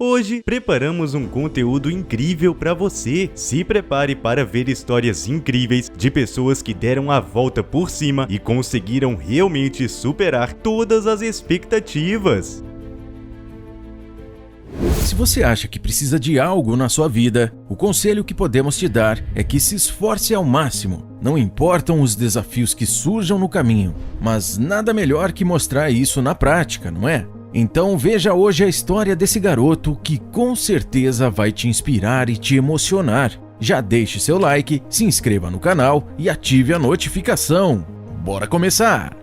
Hoje preparamos um conteúdo incrível para você. Se prepare para ver histórias incríveis de pessoas que deram a volta por cima e conseguiram realmente superar todas as expectativas. Se você acha que precisa de algo na sua vida, o conselho que podemos te dar é que se esforce ao máximo. Não importam os desafios que surjam no caminho, mas nada melhor que mostrar isso na prática, não é? Então veja hoje a história desse garoto que com certeza vai te inspirar e te emocionar. Já deixe seu like, se inscreva no canal e ative a notificação. Bora começar!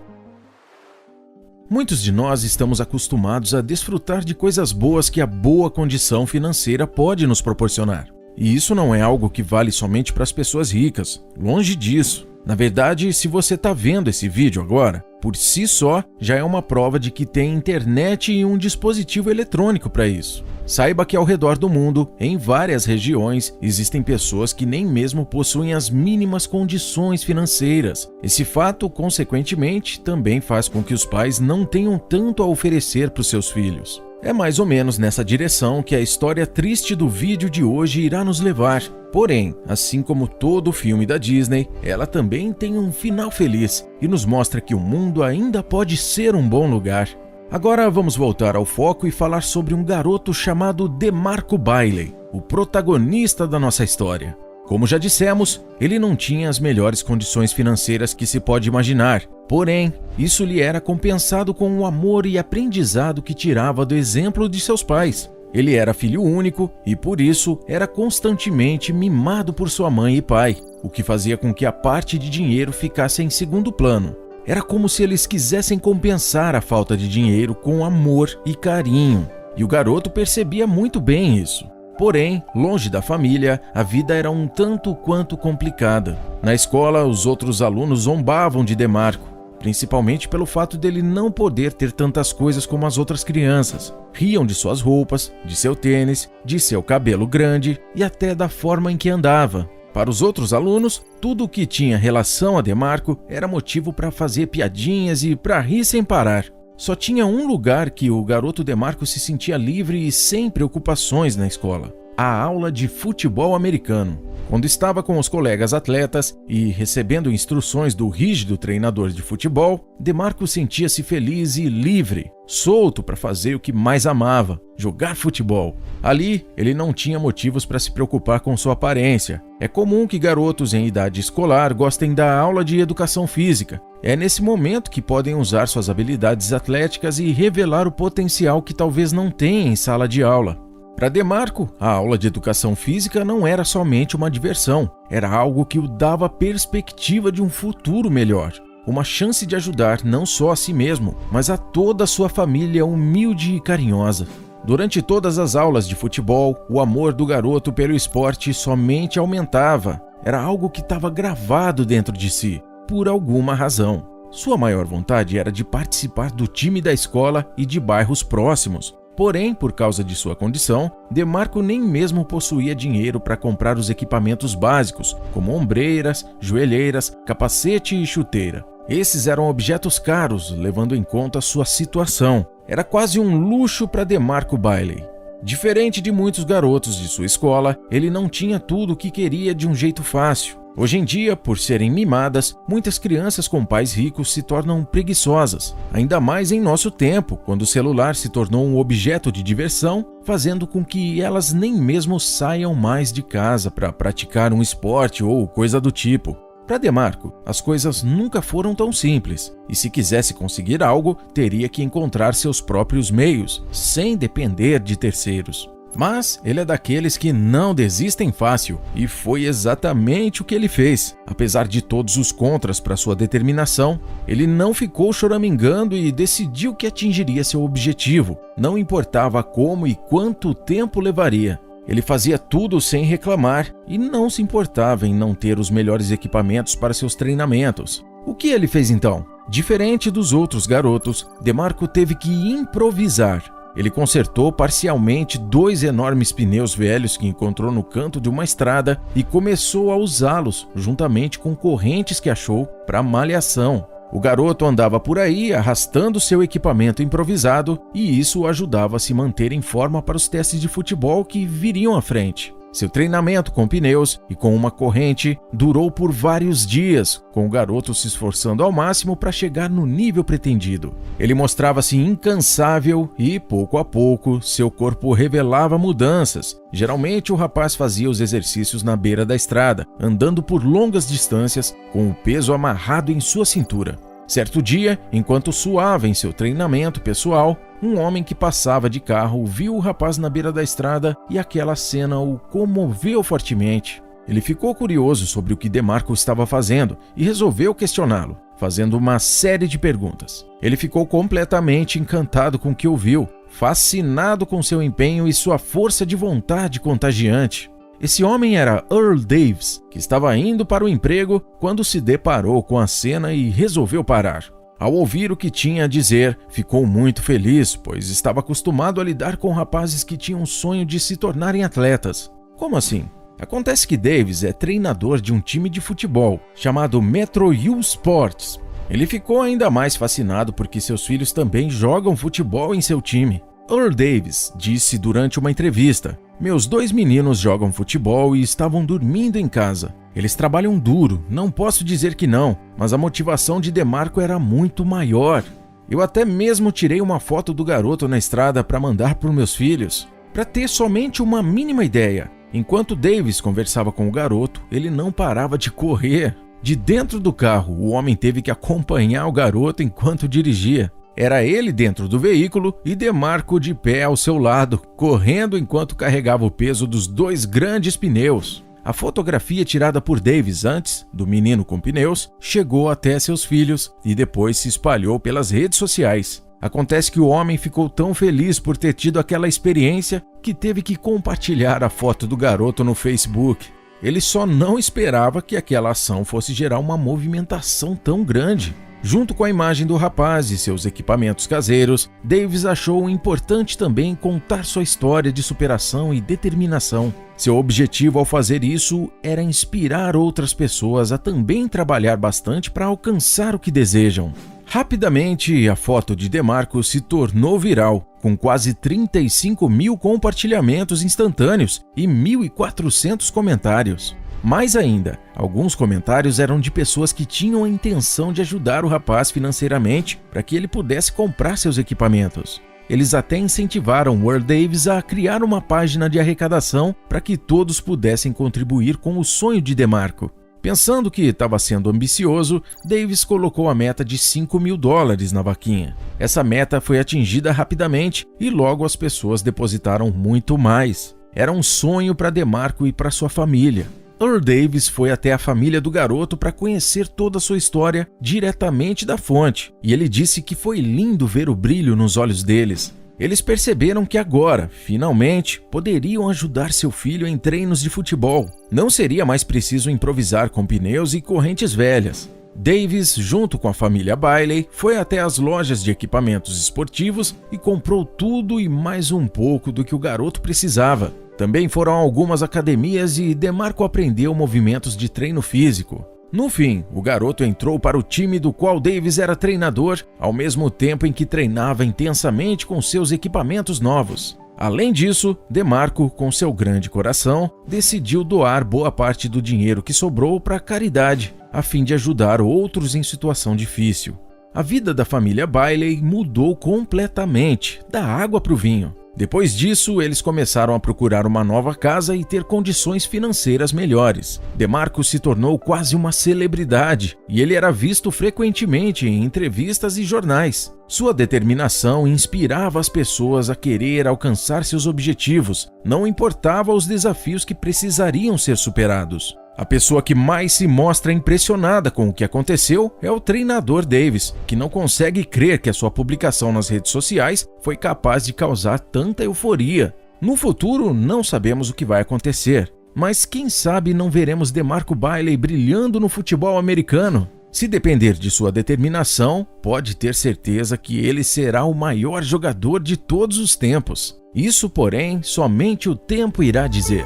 Muitos de nós estamos acostumados a desfrutar de coisas boas que a boa condição financeira pode nos proporcionar. E isso não é algo que vale somente para as pessoas ricas, longe disso. Na verdade, se você está vendo esse vídeo agora, por si só já é uma prova de que tem internet e um dispositivo eletrônico para isso. Saiba que ao redor do mundo, em várias regiões, existem pessoas que nem mesmo possuem as mínimas condições financeiras. Esse fato, consequentemente, também faz com que os pais não tenham tanto a oferecer para os seus filhos. É mais ou menos nessa direção que a história triste do vídeo de hoje irá nos levar. Porém, assim como todo filme da Disney, ela também tem um final feliz e nos mostra que o mundo ainda pode ser um bom lugar. Agora vamos voltar ao foco e falar sobre um garoto chamado DeMarco Bailey, o protagonista da nossa história. Como já dissemos, ele não tinha as melhores condições financeiras que se pode imaginar. Porém, isso lhe era compensado com o amor e aprendizado que tirava do exemplo de seus pais. Ele era filho único e, por isso, era constantemente mimado por sua mãe e pai, o que fazia com que a parte de dinheiro ficasse em segundo plano. Era como se eles quisessem compensar a falta de dinheiro com amor e carinho, e o garoto percebia muito bem isso. Porém, longe da família, a vida era um tanto quanto complicada. Na escola, os outros alunos zombavam de DeMarco, principalmente pelo fato dele não poder ter tantas coisas como as outras crianças. Riam de suas roupas, de seu tênis, de seu cabelo grande e até da forma em que andava. Para os outros alunos, tudo o que tinha relação a DeMarco era motivo para fazer piadinhas e para rir sem parar. Só tinha um lugar que o garoto DeMarco se sentia livre e sem preocupações na escola: a aula de futebol americano. Quando estava com os colegas atletas e recebendo instruções do rígido treinador de futebol, DeMarco sentia-se feliz e livre, solto para fazer o que mais amava: jogar futebol. Ali, ele não tinha motivos para se preocupar com sua aparência. É comum que garotos em idade escolar gostem da aula de educação física. É nesse momento que podem usar suas habilidades atléticas e revelar o potencial que talvez não tenham em sala de aula. Para DeMarco, a aula de educação física não era somente uma diversão, era algo que o dava perspectiva de um futuro melhor. Uma chance de ajudar não só a si mesmo, mas a toda a sua família humilde e carinhosa. Durante todas as aulas de futebol, o amor do garoto pelo esporte somente aumentava. Era algo que estava gravado dentro de si, por alguma razão. Sua maior vontade era de participar do time da escola e de bairros próximos. Porém, por causa de sua condição, DeMarco nem mesmo possuía dinheiro para comprar os equipamentos básicos, como ombreiras, joelheiras, capacete e chuteira. Esses eram objetos caros, levando em conta sua situação. Era quase um luxo para DeMarco Bailey. Diferente de muitos garotos de sua escola, ele não tinha tudo o que queria de um jeito fácil. Hoje em dia, por serem mimadas, muitas crianças com pais ricos se tornam preguiçosas. Ainda mais em nosso tempo, quando o celular se tornou um objeto de diversão, fazendo com que elas nem mesmo saiam mais de casa para praticar um esporte ou coisa do tipo. Para DeMarco, as coisas nunca foram tão simples, e se quisesse conseguir algo, teria que encontrar seus próprios meios, sem depender de terceiros. Mas ele é daqueles que não desistem fácil, e foi exatamente o que ele fez. Apesar de todos os contras para sua determinação, ele não ficou choramingando e decidiu que atingiria seu objetivo. Não importava como e quanto tempo levaria. Ele fazia tudo sem reclamar e não se importava em não ter os melhores equipamentos para seus treinamentos. O que ele fez então? Diferente dos outros garotos, DeMarco teve que improvisar. Ele consertou parcialmente 2 enormes pneus velhos que encontrou no canto de uma estrada e começou a usá-los juntamente com correntes que achou para malhação. O garoto andava por aí arrastando seu equipamento improvisado e isso o ajudava a se manter em forma para os testes de futebol que viriam à frente. Seu treinamento com pneus e com uma corrente durou por vários dias, com o garoto se esforçando ao máximo para chegar no nível pretendido. Ele mostrava-se incansável e, pouco a pouco, seu corpo revelava mudanças. Geralmente, o rapaz fazia os exercícios na beira da estrada, andando por longas distâncias, com o peso amarrado em sua cintura. Certo dia, enquanto suava em seu treinamento pessoal, um homem que passava de carro viu o rapaz na beira da estrada e aquela cena o comoveu fortemente. Ele ficou curioso sobre o que DeMarco estava fazendo e resolveu questioná-lo, fazendo uma série de perguntas. Ele ficou completamente encantado com o que ouviu, fascinado com seu empenho e sua força de vontade contagiante. Esse homem era Earl Davis, que estava indo para o emprego quando se deparou com a cena e resolveu parar. Ao ouvir o que tinha a dizer, ficou muito feliz, pois estava acostumado a lidar com rapazes que tinham o sonho de se tornarem atletas. Como assim? Acontece que Davis é treinador de um time de futebol chamado Metro U Sports. Ele ficou ainda mais fascinado porque seus filhos também jogam futebol em seu time. Earl Davis disse durante uma entrevista: "Meus 2 meninos jogam futebol e estavam dormindo em casa. Eles trabalham duro, não posso dizer que não, mas a motivação de DeMarco era muito maior. Eu até mesmo tirei uma foto do garoto na estrada para mandar para os meus filhos, para ter somente uma mínima ideia. Enquanto Davis conversava com o garoto, ele não parava de correr. De dentro do carro, o homem teve que acompanhar o garoto enquanto dirigia. Era ele dentro do veículo e DeMarco de pé ao seu lado, correndo enquanto carregava o peso dos 2 grandes pneus. A fotografia tirada por Davis antes, do menino com pneus, chegou até seus filhos e depois se espalhou pelas redes sociais. Acontece que o homem ficou tão feliz por ter tido aquela experiência que teve que compartilhar a foto do garoto no Facebook. Ele só não esperava que aquela ação fosse gerar uma movimentação tão grande. Junto com a imagem do rapaz e seus equipamentos caseiros, Davis achou importante também contar sua história de superação e determinação. Seu objetivo ao fazer isso era inspirar outras pessoas a também trabalhar bastante para alcançar o que desejam. Rapidamente, a foto de DeMarco se tornou viral, com quase 35 mil compartilhamentos instantâneos e 1.400 comentários. Mais ainda, alguns comentários eram de pessoas que tinham a intenção de ajudar o rapaz financeiramente para que ele pudesse comprar seus equipamentos. Eles até incentivaram Earl Davis a criar uma página de arrecadação para que todos pudessem contribuir com o sonho de DeMarco. Pensando que estava sendo ambicioso, Davis colocou a meta de $5.000 na vaquinha. Essa meta foi atingida rapidamente e logo as pessoas depositaram muito mais. Era um sonho para DeMarco e para sua família. Earl Davis foi até a família do garoto para conhecer toda a sua história diretamente da fonte, e ele disse que foi lindo ver o brilho nos olhos deles. Eles perceberam que agora, finalmente, poderiam ajudar seu filho em treinos de futebol. Não seria mais preciso improvisar com pneus e correntes velhas. Davis, junto com a família Bailey, foi até as lojas de equipamentos esportivos e comprou tudo e mais um pouco do que o garoto precisava. Também foram a algumas academias e DeMarco aprendeu movimentos de treino físico. No fim, o garoto entrou para o time do qual Davis era treinador, ao mesmo tempo em que treinava intensamente com seus equipamentos novos. Além disso, DeMarco, com seu grande coração, decidiu doar boa parte do dinheiro que sobrou para a caridade, a fim de ajudar outros em situação difícil. A vida da família Bailey mudou completamente, da água para o vinho. Depois disso, eles começaram a procurar uma nova casa e ter condições financeiras melhores. DeMarco se tornou quase uma celebridade e ele era visto frequentemente em entrevistas e jornais. Sua determinação inspirava as pessoas a querer alcançar seus objetivos, não importava os desafios que precisariam ser superados. A pessoa que mais se mostra impressionada com o que aconteceu é o treinador Davis, que não consegue crer que a sua publicação nas redes sociais foi capaz de causar tanta euforia. No futuro, não sabemos o que vai acontecer, mas quem sabe não veremos DeMarco Bailey brilhando no futebol americano. Se depender de sua determinação, pode ter certeza que ele será o maior jogador de todos os tempos. Isso, porém, somente o tempo irá dizer.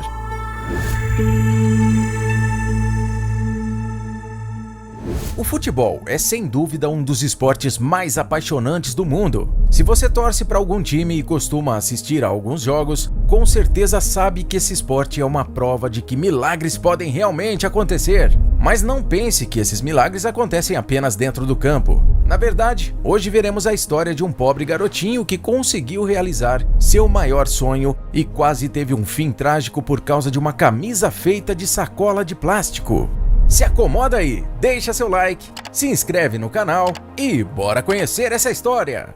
O futebol é sem dúvida um dos esportes mais apaixonantes do mundo. Se você torce para algum time e costuma assistir a alguns jogos, com certeza sabe que esse esporte é uma prova de que milagres podem realmente acontecer. Mas não pense que esses milagres acontecem apenas dentro do campo. Na verdade, hoje veremos a história de um pobre garotinho que conseguiu realizar seu maior sonho e quase teve um fim trágico por causa de uma camisa feita de sacola de plástico. Se acomoda aí, deixa seu like, se inscreve no canal e bora conhecer essa história!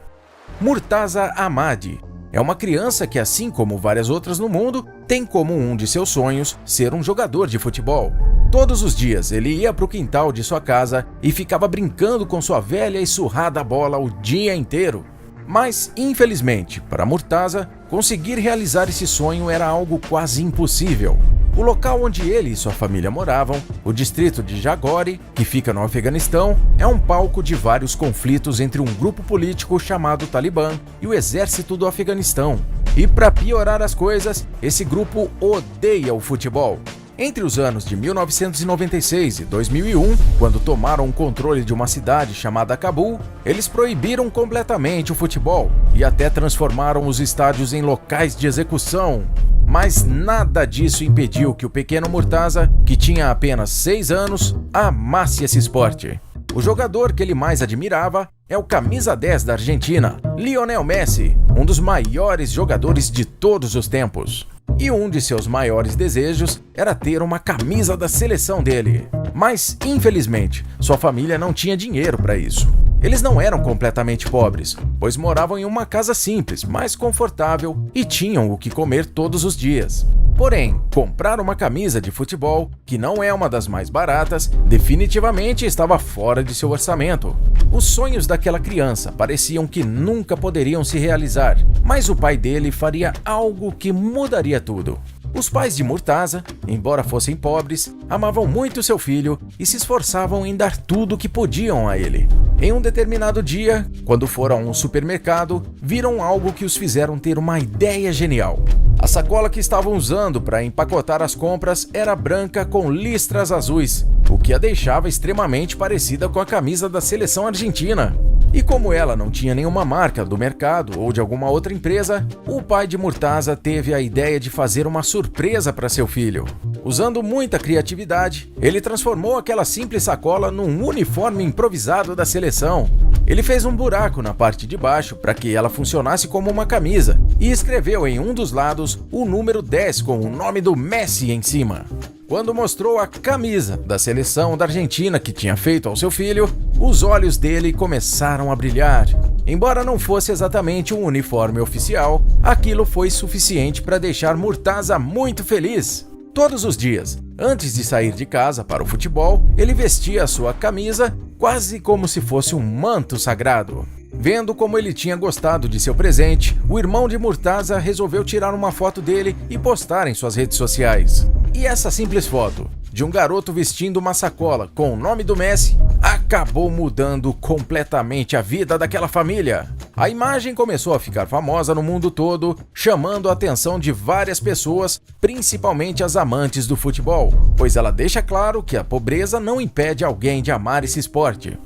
Murtaza Ahmadi é uma criança que, assim como várias outras no mundo, tem como um de seus sonhos ser um jogador de futebol. Todos os dias ele ia para o quintal de sua casa e ficava brincando com sua velha e surrada bola o dia inteiro. Mas, infelizmente, para Murtaza, conseguir realizar esse sonho era algo quase impossível. O local onde ele e sua família moravam, o distrito de Jagori, que fica no Afeganistão, é um palco de vários conflitos entre um grupo político chamado Talibã e o exército do Afeganistão. E para piorar as coisas, esse grupo odeia o futebol. Entre os anos de 1996 e 2001, quando tomaram o controle de uma cidade chamada Cabul, eles proibiram completamente o futebol e até transformaram os estádios em locais de execução. Mas nada disso impediu que o pequeno Murtaza, que tinha apenas 6 anos, amasse esse esporte. O jogador que ele mais admirava é o camisa 10 da Argentina, Lionel Messi, um dos maiores jogadores de todos os tempos. E um de seus maiores desejos era ter uma camisa da seleção dele. Mas, infelizmente, sua família não tinha dinheiro para isso. Eles não eram completamente pobres, pois moravam em uma casa simples, mais confortável e tinham o que comer todos os dias. Porém, comprar uma camisa de futebol, que não é uma das mais baratas, definitivamente estava fora de seu orçamento. Os sonhos daquela criança pareciam que nunca poderiam se realizar, mas o pai dele faria algo que mudaria tudo. Os pais de Murtaza, embora fossem pobres, amavam muito seu filho e se esforçavam em dar tudo o que podiam a ele. Em um determinado dia, quando foram a um supermercado, viram algo que os fizeram ter uma ideia genial. A sacola que estavam usando para empacotar as compras era branca com listras azuis, o que a deixava extremamente parecida com a camisa da seleção argentina. E como ela não tinha nenhuma marca do mercado ou de alguma outra empresa, o pai de Murtaza teve a ideia de fazer uma surpresa para seu filho. Usando muita criatividade, ele transformou aquela simples sacola num uniforme improvisado da seleção. Ele fez um buraco na parte de baixo para que ela funcionasse como uma camisa e escreveu em um dos lados o número 10 com o nome do Messi em cima. Quando mostrou a camisa da seleção da Argentina que tinha feito ao seu filho, os olhos dele começaram a brilhar. Embora não fosse exatamente um uniforme oficial, aquilo foi suficiente para deixar Murtaza muito feliz. Todos os dias, antes de sair de casa para o futebol, ele vestia a sua camisa quase como se fosse um manto sagrado. Vendo como ele tinha gostado de seu presente, o irmão de Murtaza resolveu tirar uma foto dele e postar em suas redes sociais. E essa simples foto, de um garoto vestindo uma sacola com o nome do Messi, acabou mudando completamente a vida daquela família. A imagem começou a ficar famosa no mundo todo, chamando a atenção de várias pessoas, principalmente as amantes do futebol, pois ela deixa claro que a pobreza não impede alguém de amar esse esporte.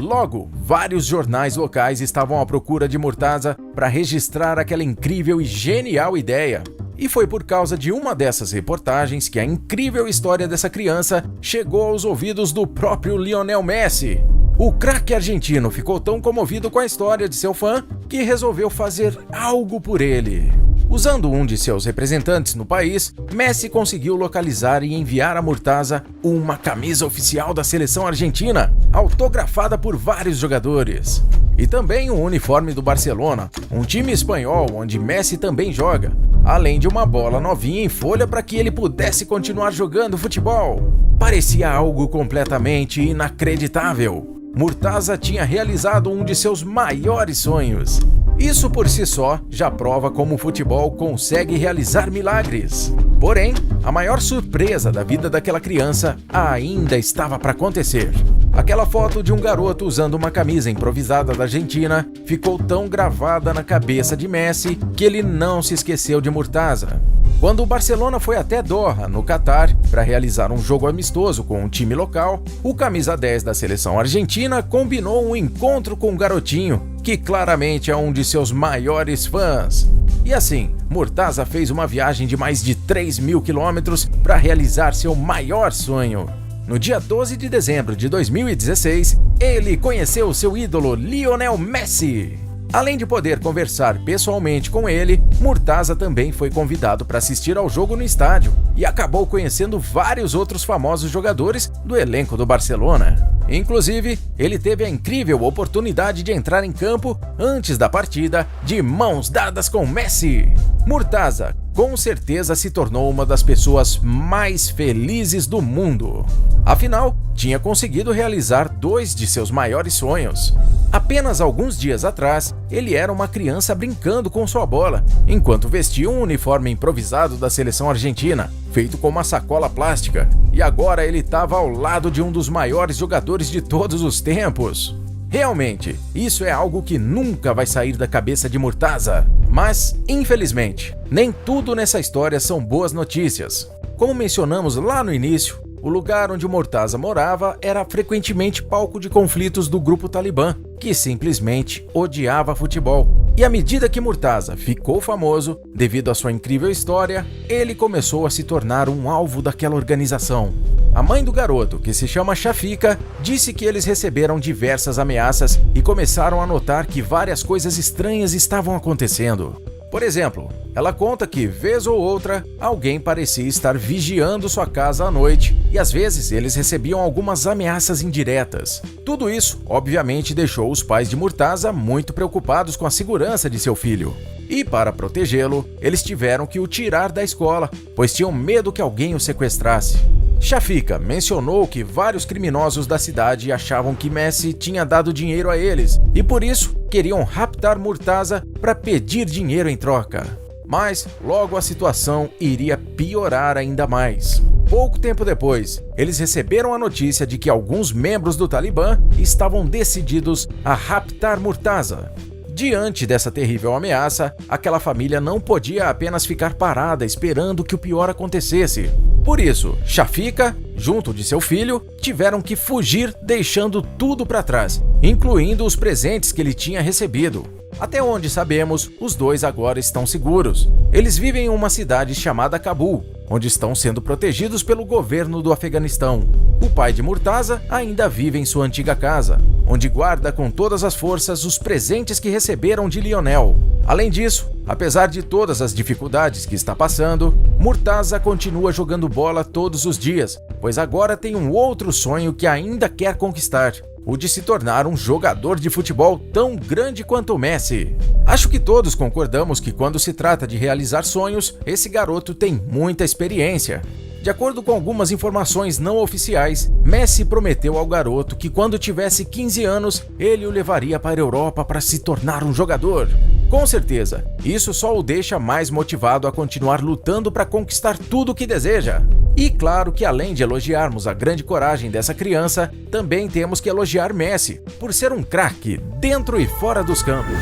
Logo, vários jornais locais estavam à procura de Murtaza para registrar aquela incrível e genial ideia. E foi por causa de uma dessas reportagens que a incrível história dessa criança chegou aos ouvidos do próprio Lionel Messi. O craque argentino ficou tão comovido com a história de seu fã que resolveu fazer algo por ele. Usando um de seus representantes no país, Messi conseguiu localizar e enviar a Murtaza uma camisa oficial da seleção argentina, autografada por vários jogadores. E também o uniforme do Barcelona, um time espanhol onde Messi também joga, além de uma bola novinha em folha para que ele pudesse continuar jogando futebol. Parecia algo completamente inacreditável. Murtaza tinha realizado um de seus maiores sonhos. Isso por si só já prova como o futebol consegue realizar milagres. Porém, a maior surpresa da vida daquela criança ainda estava para acontecer. Aquela foto de um garoto usando uma camisa improvisada da Argentina ficou tão gravada na cabeça de Messi que ele não se esqueceu de Murtaza. Quando o Barcelona foi até Doha, no Catar, para realizar um jogo amistoso com um time local, o camisa 10 da seleção argentina combinou um encontro com o garotinho, que claramente é um de seus maiores fãs. E assim, Murtaza fez uma viagem de mais de 3.000 quilômetros para realizar seu maior sonho. No dia 12 de dezembro de 2016, ele conheceu seu ídolo Lionel Messi. Além de poder conversar pessoalmente com ele, Murtaza também foi convidado para assistir ao jogo no estádio e acabou conhecendo vários outros famosos jogadores do elenco do Barcelona. Inclusive, ele teve a incrível oportunidade de entrar em campo antes da partida de mãos dadas com Messi. Murtaza com certeza se tornou uma das pessoas mais felizes do mundo. Afinal, tinha conseguido realizar 2 de seus maiores sonhos. Apenas alguns dias atrás, ele era uma criança brincando com sua bola, enquanto vestia um uniforme improvisado da seleção argentina, feito com uma sacola plástica, e agora ele estava ao lado de um dos maiores jogadores de todos os tempos. Realmente, isso é algo que nunca vai sair da cabeça de Murtaza. Mas, infelizmente, nem tudo nessa história são boas notícias. Como mencionamos lá no início, o lugar onde Murtaza morava era frequentemente palco de conflitos do grupo Talibã, que simplesmente odiava futebol. E à medida que Murtaza ficou famoso, devido à sua incrível história, ele começou a se tornar um alvo daquela organização. A mãe do garoto, que se chama Shafika, disse que eles receberam diversas ameaças e começaram a notar que várias coisas estranhas estavam acontecendo. Por exemplo, ela conta que, vez ou outra, alguém parecia estar vigiando sua casa à noite e às vezes eles recebiam algumas ameaças indiretas. Tudo isso, obviamente, deixou os pais de Murtaza muito preocupados com a segurança de seu filho. E para protegê-lo, eles tiveram que o tirar da escola, pois tinham medo que alguém o sequestrasse. Shafika mencionou que vários criminosos da cidade achavam que Messi tinha dado dinheiro a eles e por isso queriam raptar Murtaza para pedir dinheiro em troca. Mas logo a situação iria piorar ainda mais. Pouco tempo depois, eles receberam a notícia de que alguns membros do Talibã estavam decididos a raptar Murtaza. Diante dessa terrível ameaça, aquela família não podia apenas ficar parada esperando que o pior acontecesse. Por isso, Shafika, junto de seu filho, tiveram que fugir deixando tudo para trás, incluindo os presentes que ele tinha recebido. Até onde sabemos, os dois agora estão seguros. Eles vivem em uma cidade chamada Cabul, onde estão sendo protegidos pelo governo do Afeganistão. O pai de Murtaza ainda vive em sua antiga casa, onde guarda com todas as forças os presentes que receberam de Lionel. Além disso, apesar de todas as dificuldades que está passando, Murtaza continua jogando bola todos os dias, pois agora tem um outro sonho que ainda quer conquistar: o de se tornar um jogador de futebol tão grande quanto o Messi. Acho que todos concordamos que quando se trata de realizar sonhos, esse garoto tem muita experiência. De acordo com algumas informações não oficiais, Messi prometeu ao garoto que quando tivesse 15 anos, ele o levaria para a Europa para se tornar um jogador. Com certeza, isso só o deixa mais motivado a continuar lutando para conquistar tudo o que deseja. E claro que além de elogiarmos a grande coragem dessa criança, também temos que elogiar Messi, por ser um craque dentro e fora dos campos.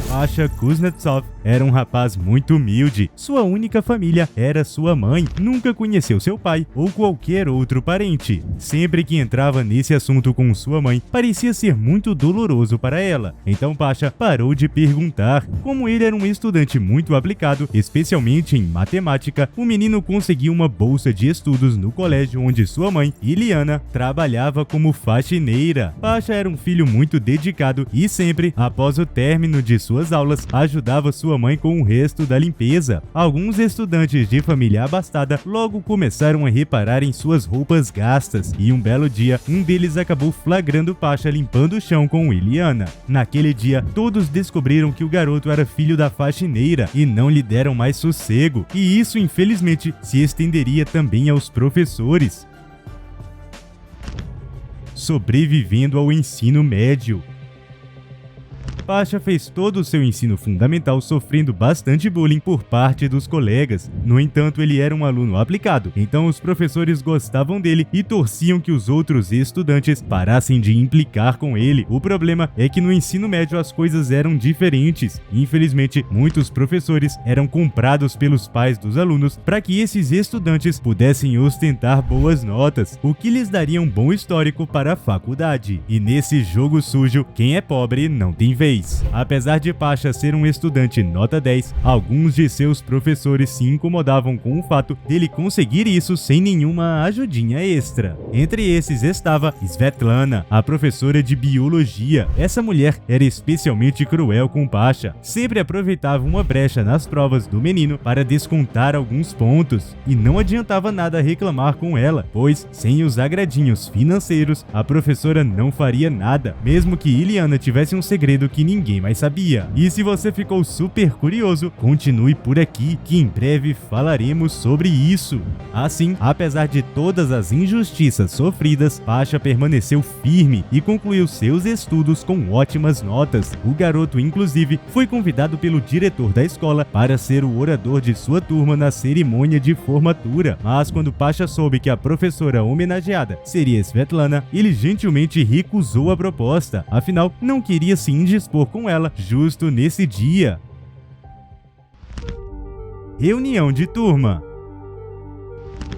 Pasha Kuznetsov era um rapaz muito humilde. Sua única família era sua mãe. Nunca conheceu seu pai ou qualquer outro parente. Sempre que entrava nesse assunto com sua mãe, parecia ser muito doloroso para ela. Então Pasha parou de perguntar. Como ele era um estudante muito aplicado, especialmente em matemática, o menino conseguiu uma bolsa de estudos no colégio onde sua mãe, Iliana, trabalhava como faxineira. Pasha era um filho muito dedicado e sempre, após o término de suas aulas, ajudava sua mãe com o resto da limpeza. Alguns estudantes de família abastada logo começaram a reparar em suas roupas gastas e um belo dia, um deles acabou flagrando Pasha limpando o chão com Iliana. Naquele dia, todos descobriram que o garoto era filho da faxineira e não lhe deram mais sossego, e isso infelizmente se estenderia também aos professores. Sobrevivendo ao ensino médio. Pasha fez todo o seu ensino fundamental sofrendo bastante bullying por parte dos colegas. No entanto, ele era um aluno aplicado, então os professores gostavam dele e torciam que os outros estudantes parassem de implicar com ele. O problema é que no ensino médio as coisas eram diferentes. Infelizmente, muitos professores eram comprados pelos pais dos alunos para que esses estudantes pudessem ostentar boas notas, o que lhes daria um bom histórico para a faculdade. E nesse jogo sujo, quem é pobre não tem vez. Apesar de Pasha ser um estudante nota 10, alguns de seus professores se incomodavam com o fato dele conseguir isso sem nenhuma ajudinha extra. Entre esses estava Svetlana, a professora de biologia. Essa mulher era especialmente cruel com Pasha. Sempre aproveitava uma brecha nas provas do menino para descontar alguns pontos. E não adiantava nada reclamar com ela, pois, sem os agradinhos financeiros, a professora não faria nada, mesmo que Iliana tivesse um segredo que ninguém mais sabia. E se você ficou super curioso, continue por aqui, que em breve falaremos sobre isso. Assim, apesar de todas as injustiças sofridas, Pasha permaneceu firme e concluiu seus estudos com ótimas notas. O garoto, inclusive, foi convidado pelo diretor da escola para ser o orador de sua turma na cerimônia de formatura, mas quando Pasha soube que a professora homenageada seria Svetlana, ele gentilmente recusou a proposta, afinal, não queria se indispor com ela justo nesse dia. Reunião de turma.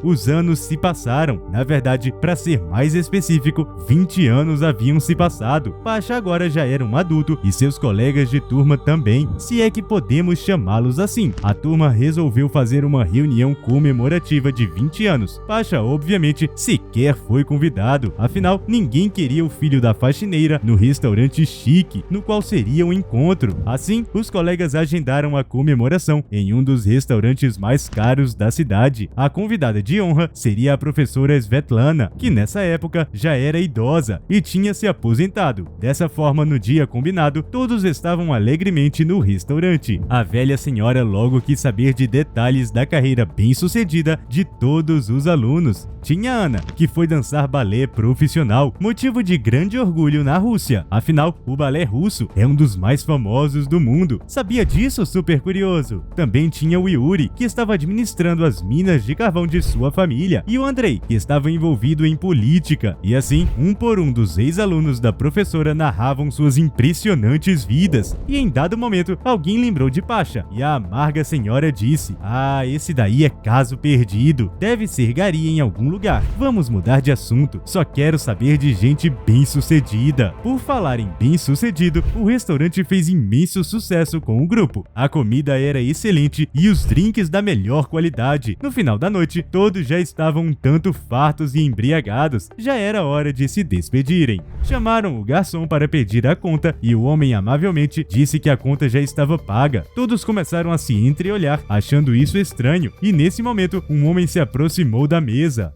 Os anos se passaram. Na verdade, para ser mais específico, 20 anos haviam se passado. Pasha agora já era um adulto e seus colegas de turma também, se é que podemos chamá-los assim. A turma resolveu fazer uma reunião comemorativa de 20 anos. Pasha, obviamente, sequer foi convidado. Afinal, ninguém queria o filho da faxineira no restaurante chique, no qual seria o encontro. Assim, os colegas agendaram a comemoração em um dos restaurantes mais caros da cidade. A convidada de honra seria a professora Svetlana, que nessa época já era idosa e tinha se aposentado. Dessa forma, no dia combinado, todos estavam alegremente no restaurante. A velha senhora logo quis saber de detalhes da carreira bem-sucedida de todos os alunos. Tinha Ana, que foi dançar balé profissional, motivo de grande orgulho na Rússia. Afinal, o balé russo é um dos mais famosos do mundo. Sabia disso, super curioso? Também tinha o Yuri, que estava administrando as minas de carvão de sua família, e o Andrei, que estava envolvido em política. E assim, um por um dos ex-alunos da professora narravam suas impressionantes vidas. E em dado momento, alguém lembrou de Pasha, e a amarga senhora disse: "Ah, esse daí é caso perdido. Deve ser gari em algum lugar. Vamos mudar de assunto. Só quero saber de gente bem-sucedida." Por falar em bem-sucedido, o restaurante fez imenso sucesso com o grupo. A comida era excelente e os drinks da melhor qualidade. No final da noite, todos já estavam um tanto fartos e embriagados. Já era hora de se despedirem. Chamaram o garçom para pedir a conta e o homem amavelmente disse que a conta já estava paga. Todos começaram a se entreolhar, achando isso estranho, e nesse momento, um homem se aproximou da mesa.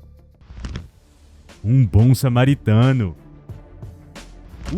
Um bom samaritano.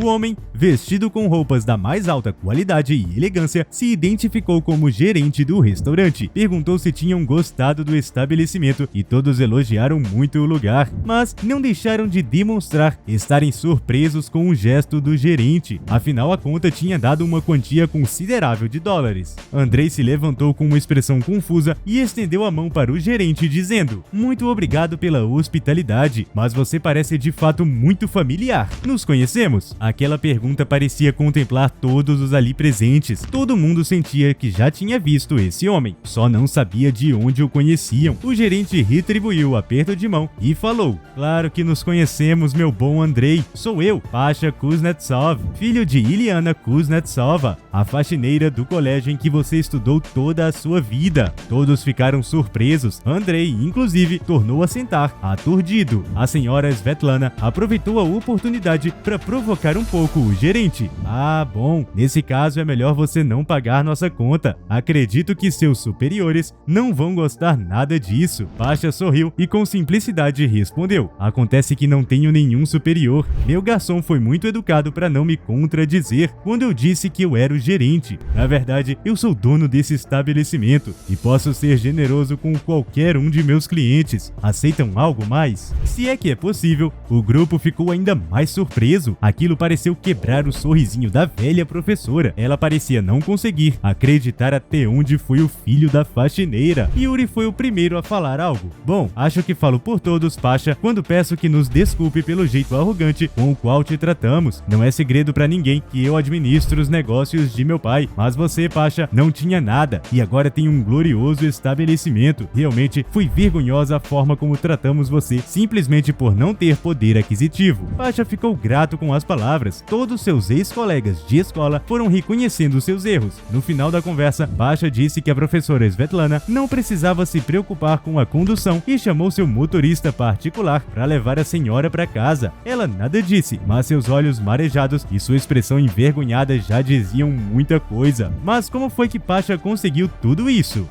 O homem, vestido com roupas da mais alta qualidade e elegância, se identificou como gerente do restaurante. Perguntou se tinham gostado do estabelecimento e todos elogiaram muito o lugar, mas não deixaram de demonstrar estarem surpresos com o gesto do gerente. Afinal, a conta tinha dado uma quantia considerável de dólares. Andrei se levantou com uma expressão confusa e estendeu a mão para o gerente, dizendo: "Muito obrigado pela hospitalidade, mas você parece de fato muito familiar. Nos conhecemos?" Aquela pergunta parecia contemplar todos os ali presentes. Todo mundo sentia que já tinha visto esse homem, só não sabia de onde o conheciam. O gerente retribuiu o aperto de mão e falou: "Claro que nos conhecemos, meu bom Andrei. Sou eu, Pasha Kuznetsov, filho de Iliana Kuznetsova, a faxineira do colégio em que você estudou toda a sua vida." Todos ficaram surpresos. Andrei, inclusive, tornou a sentar, aturdido. A senhora Svetlana aproveitou a oportunidade para provocar um pouco o gerente. "Ah, bom, nesse caso é melhor você não pagar nossa conta. Acredito que seus superiores não vão gostar nada disso." Pasha sorriu e com simplicidade respondeu: "Acontece que não tenho nenhum superior. Meu garçom foi muito educado para não me contradizer quando eu disse que eu era o gerente. Na verdade, eu sou dono desse estabelecimento e posso ser generoso com qualquer um de meus clientes. Aceitam algo mais?" Se é que é possível, o grupo ficou ainda mais surpreso. Aquilo pareceu quebrar o sorrisinho da velha professora. Ela parecia não conseguir acreditar até onde foi o filho da faxineira. Yuri foi o primeiro a falar algo. Bom, acho que falo por todos, Pasha, quando peço que nos desculpe pelo jeito arrogante com o qual te tratamos. Não é segredo pra ninguém que eu administro os negócios de meu pai, mas você, Pasha, não tinha nada e agora tem um glorioso estabelecimento. Realmente foi vergonhosa a forma como tratamos você, simplesmente por não ter poder aquisitivo. Pasha ficou grato com as palavras. Todos seus ex-colegas de escola foram reconhecendo seus erros. No final da conversa, Pasha disse que a professora Svetlana não precisava se preocupar com a condução e chamou seu motorista particular para levar a senhora para casa. Ela nada disse, mas seus olhos marejados e sua expressão envergonhada já diziam muita coisa. Mas como foi que Pasha conseguiu tudo isso?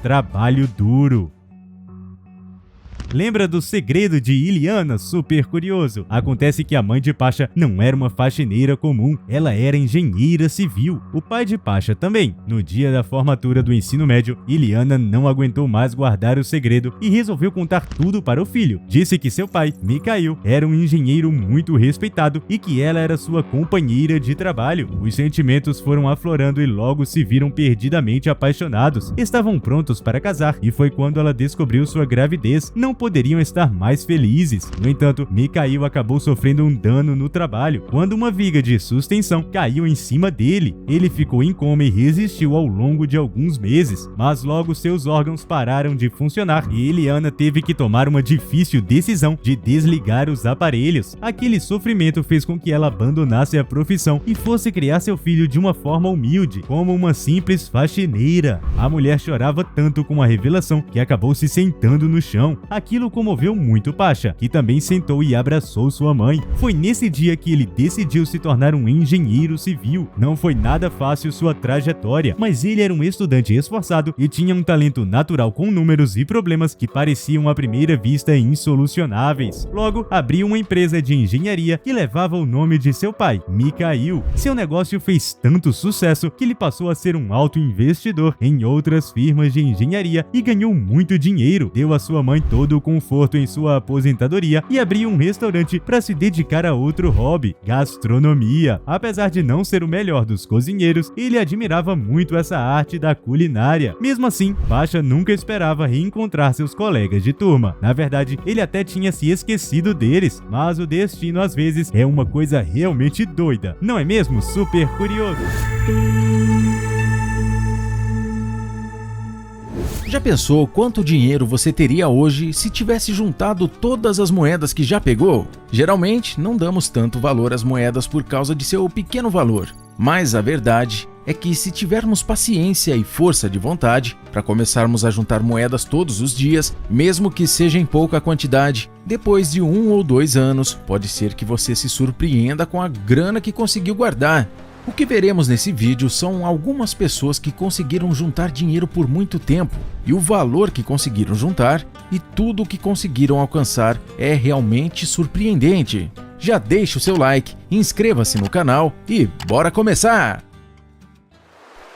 Trabalho duro. Lembra do segredo de Iliana, super curioso? Acontece que a mãe de Pasha não era uma faxineira comum, ela era engenheira civil. O pai de Pasha também. No dia da formatura do ensino médio, Iliana não aguentou mais guardar o segredo e resolveu contar tudo para o filho. Disse que seu pai, Mikhail, era um engenheiro muito respeitado e que ela era sua companheira de trabalho. Os sentimentos foram aflorando e logo se viram perdidamente apaixonados. Estavam prontos para casar e foi quando ela descobriu sua gravidez. Não poderiam estar mais felizes. No entanto, Mikhail acabou sofrendo um dano no trabalho quando uma viga de sustentação caiu em cima dele. Ele ficou em coma e resistiu ao longo de alguns meses, mas logo seus órgãos pararam de funcionar e Iliana teve que tomar uma difícil decisão de desligar os aparelhos. Aquele sofrimento fez com que ela abandonasse a profissão e fosse criar seu filho de uma forma humilde, como uma simples faxineira. A mulher chorava tanto com a revelação que acabou se sentando no chão. Aquilo comoveu muito Pasha, que também sentou e abraçou sua mãe. Foi nesse dia que ele decidiu se tornar um engenheiro civil. Não foi nada fácil sua trajetória, mas ele era um estudante esforçado e tinha um talento natural com números e problemas que pareciam à primeira vista insolucionáveis. Logo, abriu uma empresa de engenharia que levava o nome de seu pai, Mikhail. Seu negócio fez tanto sucesso que ele passou a ser um alto investidor em outras firmas de engenharia e ganhou muito dinheiro. Deu à sua mãe todo o conforto em sua aposentadoria e abriu um restaurante para se dedicar a outro hobby, gastronomia. Apesar de não ser o melhor dos cozinheiros, ele admirava muito essa arte da culinária. Mesmo assim, Pasha nunca esperava reencontrar seus colegas de turma. Na verdade, ele até tinha se esquecido deles, mas o destino às vezes é uma coisa realmente doida. Não é mesmo? Super curioso. Já pensou quanto dinheiro você teria hoje se tivesse juntado todas as moedas que já pegou? Geralmente, não damos tanto valor às moedas por causa de seu pequeno valor. Mas a verdade é que se tivermos paciência e força de vontade para começarmos a juntar moedas todos os dias, mesmo que seja em pouca quantidade, depois de 1 ou 2 anos, pode ser que você se surpreenda com a grana que conseguiu guardar. O que veremos nesse vídeo são algumas pessoas que conseguiram juntar dinheiro por muito tempo e o valor que conseguiram juntar e tudo o que conseguiram alcançar é realmente surpreendente. Já deixe o seu like, inscreva-se no canal e bora começar!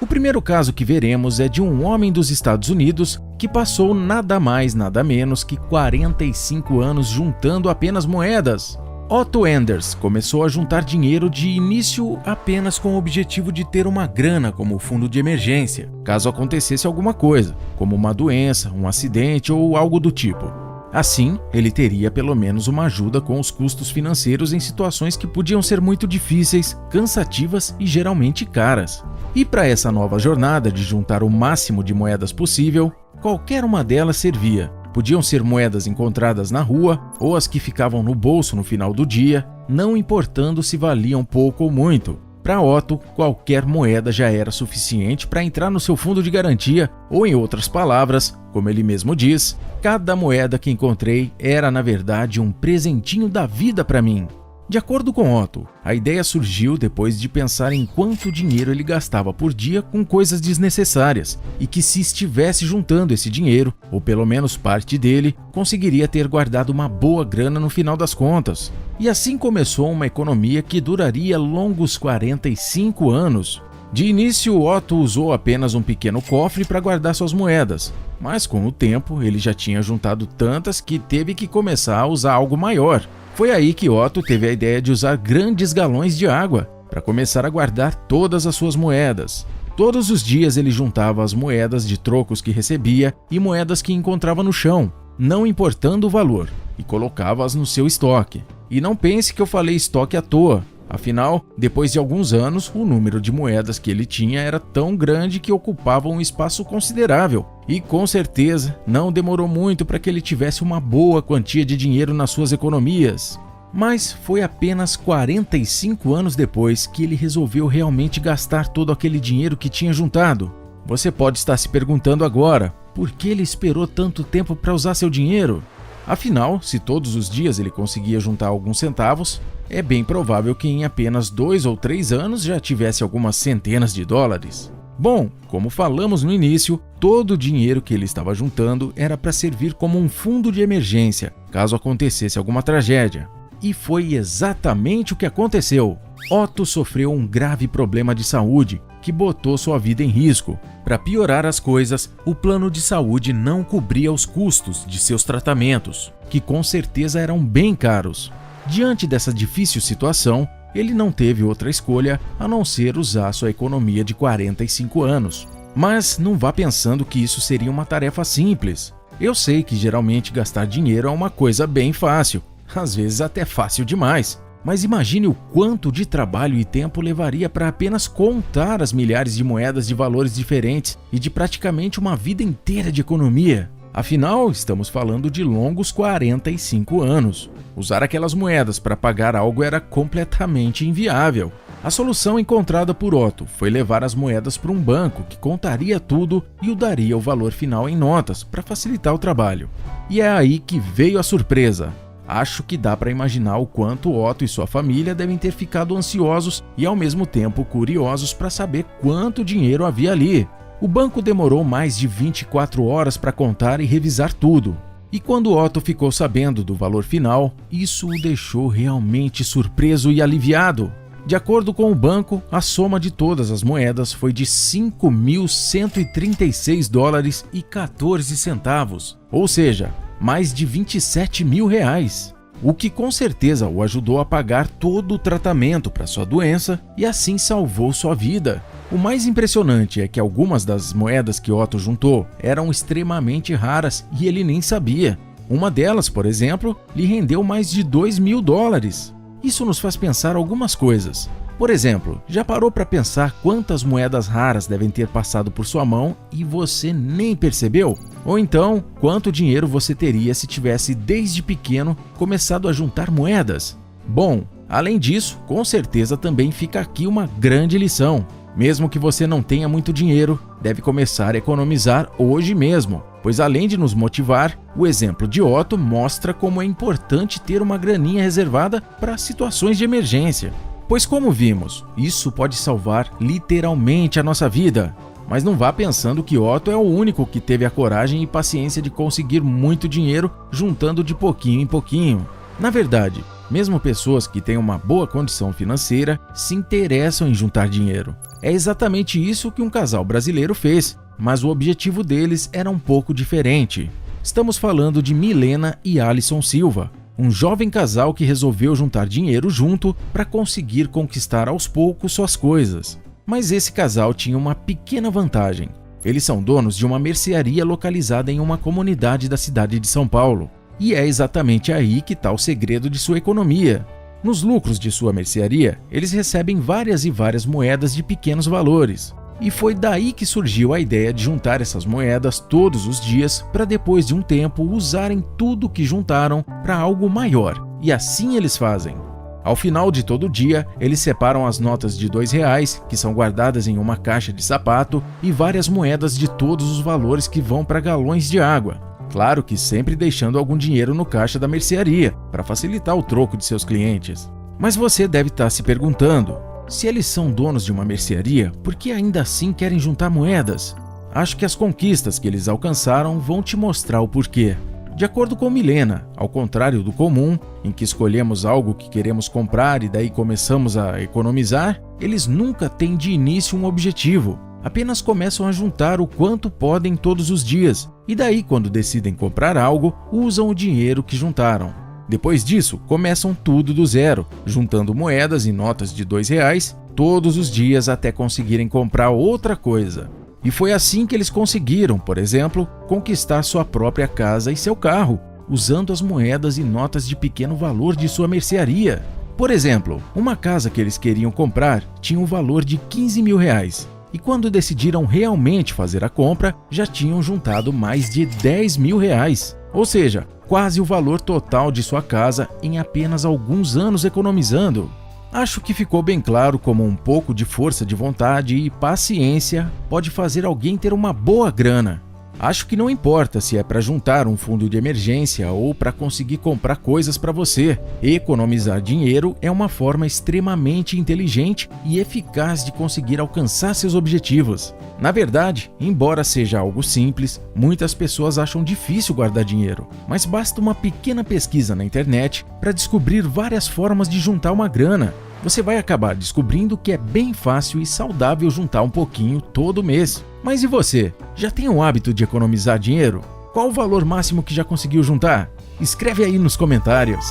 O primeiro caso que veremos é de um homem dos Estados Unidos que passou nada mais nada menos que 45 anos juntando apenas moedas. Otto Enders começou a juntar dinheiro de início apenas com o objetivo de ter uma grana como fundo de emergência, caso acontecesse alguma coisa, como uma doença, um acidente ou algo do tipo. Assim, ele teria pelo menos uma ajuda com os custos financeiros em situações que podiam ser muito difíceis, cansativas e geralmente caras. E para essa nova jornada de juntar o máximo de moedas possível, qualquer uma delas servia. Podiam ser moedas encontradas na rua ou as que ficavam no bolso no final do dia, não importando se valiam pouco ou muito. Para Otto, qualquer moeda já era suficiente para entrar no seu fundo de garantia, ou em outras palavras, como ele mesmo diz, cada moeda que encontrei era na verdade um presentinho da vida para mim. De acordo com Otto, a ideia surgiu depois de pensar em quanto dinheiro ele gastava por dia com coisas desnecessárias e que se estivesse juntando esse dinheiro, ou pelo menos parte dele, conseguiria ter guardado uma boa grana no final das contas. E assim começou uma economia que duraria longos 45 anos. De início, Otto usou apenas um pequeno cofre para guardar suas moedas, mas com o tempo ele já tinha juntado tantas que teve que começar a usar algo maior. Foi aí que Otto teve a ideia de usar grandes galões de água para começar a guardar todas as suas moedas. Todos os dias ele juntava as moedas de trocos que recebia e moedas que encontrava no chão, não importando o valor, e colocava-as no seu estoque. E não pense que eu falei estoque à toa. Afinal, depois de alguns anos, o número de moedas que ele tinha era tão grande que ocupava um espaço considerável. E com certeza, não demorou muito para que ele tivesse uma boa quantia de dinheiro nas suas economias. Mas foi apenas 45 anos depois que ele resolveu realmente gastar todo aquele dinheiro que tinha juntado. Você pode estar se perguntando agora, por que ele esperou tanto tempo para usar seu dinheiro? Afinal, se todos os dias ele conseguia juntar alguns centavos, é bem provável que em apenas 2 ou 3 anos já tivesse algumas centenas de dólares. Bom, como falamos no início, todo o dinheiro que ele estava juntando era para servir como um fundo de emergência, caso acontecesse alguma tragédia. E foi exatamente o que aconteceu. Otto sofreu um grave problema de saúde que botou sua vida em risco. Para piorar as coisas, o plano de saúde não cobria os custos de seus tratamentos, que com certeza eram bem caros. Diante dessa difícil situação, ele não teve outra escolha a não ser usar sua economia de 45 anos. Mas não vá pensando que isso seria uma tarefa simples. Eu sei que geralmente gastar dinheiro é uma coisa bem fácil, às vezes até fácil demais. Mas imagine o quanto de trabalho e tempo levaria para apenas contar as milhares de moedas de valores diferentes e de praticamente uma vida inteira de economia. Afinal, estamos falando de longos 45 anos. Usar aquelas moedas para pagar algo era completamente inviável. A solução encontrada por Otto foi levar as moedas para um banco que contaria tudo e o daria o valor final em notas para facilitar o trabalho. E é aí que veio a surpresa. Acho que dá para imaginar o quanto Otto e sua família devem ter ficado ansiosos e ao mesmo tempo curiosos para saber quanto dinheiro havia ali. O banco demorou mais de 24 horas para contar e revisar tudo. E quando Otto ficou sabendo do valor final, isso o deixou realmente surpreso e aliviado. De acordo com o banco, a soma de todas as moedas foi de 5.136 dólares e 14 centavos, ou seja, mais de 27 mil reais, o que com certeza o ajudou a pagar todo o tratamento para sua doença e assim salvou sua vida. O mais impressionante é que algumas das moedas que Otto juntou eram extremamente raras e ele nem sabia. Uma delas, por exemplo, lhe rendeu mais de 2.000 dólares. Isso nos faz pensar algumas coisas. Por exemplo, já parou para pensar quantas moedas raras devem ter passado por sua mão e você nem percebeu? Ou então, quanto dinheiro você teria se tivesse desde pequeno começado a juntar moedas? Bom, além disso, com certeza também fica aqui uma grande lição. Mesmo que você não tenha muito dinheiro, deve começar a economizar hoje mesmo, pois além de nos motivar, o exemplo de Otto mostra como é importante ter uma graninha reservada para situações de emergência. Pois como vimos, isso pode salvar literalmente a nossa vida. Mas não vá pensando que Otto é o único que teve a coragem e paciência de conseguir muito dinheiro juntando de pouquinho em pouquinho. Na verdade, mesmo pessoas que têm uma boa condição financeira se interessam em juntar dinheiro. É exatamente isso que um casal brasileiro fez, mas o objetivo deles era um pouco diferente. Estamos falando de Milena e Alisson Silva, um jovem casal que resolveu juntar dinheiro junto para conseguir conquistar aos poucos suas coisas. Mas esse casal tinha uma pequena vantagem. Eles são donos de uma mercearia localizada em uma comunidade da cidade de São Paulo. E é exatamente aí que está o segredo de sua economia. Nos lucros de sua mercearia, eles recebem várias e várias moedas de pequenos valores. E foi daí que surgiu a ideia de juntar essas moedas todos os dias para depois de um tempo usarem tudo que juntaram para algo maior. E assim eles fazem. Ao final de todo dia, eles separam as notas de R$2, que são guardadas em uma caixa de sapato, e várias moedas de todos os valores que vão para galões de água. Claro que sempre deixando algum dinheiro no caixa da mercearia, para facilitar o troco de seus clientes. Mas você deve estar se perguntando, se eles são donos de uma mercearia, por que ainda assim querem juntar moedas? Acho que as conquistas que eles alcançaram vão te mostrar o porquê. De acordo com Milena, ao contrário do comum, em que escolhemos algo que queremos comprar e daí começamos a economizar, eles nunca têm de início um objetivo. Apenas começam a juntar o quanto podem todos os dias, e daí quando decidem comprar algo, usam o dinheiro que juntaram. Depois disso, começam tudo do zero, juntando moedas e notas de R$2 todos os dias até conseguirem comprar outra coisa. E foi assim que eles conseguiram, por exemplo, conquistar sua própria casa e seu carro, usando as moedas e notas de pequeno valor de sua mercearia. Por exemplo, uma casa que eles queriam comprar tinha um valor de R$15.000. E quando decidiram realmente fazer a compra, já tinham juntado mais de R$10.000. Ou seja, quase o valor total de sua casa em apenas alguns anos economizando. Acho que ficou bem claro como um pouco de força de vontade e paciência pode fazer alguém ter uma boa grana. Acho que não importa se é para juntar um fundo de emergência ou para conseguir comprar coisas para você. Economizar dinheiro é uma forma extremamente inteligente e eficaz de conseguir alcançar seus objetivos. Na verdade, embora seja algo simples, muitas pessoas acham difícil guardar dinheiro, mas basta uma pequena pesquisa na internet para descobrir várias formas de juntar uma grana. Você vai acabar descobrindo que é bem fácil e saudável juntar um pouquinho todo mês. Mas e você? Já tem o hábito de economizar dinheiro? Qual o valor máximo que já conseguiu juntar? Escreve aí nos comentários.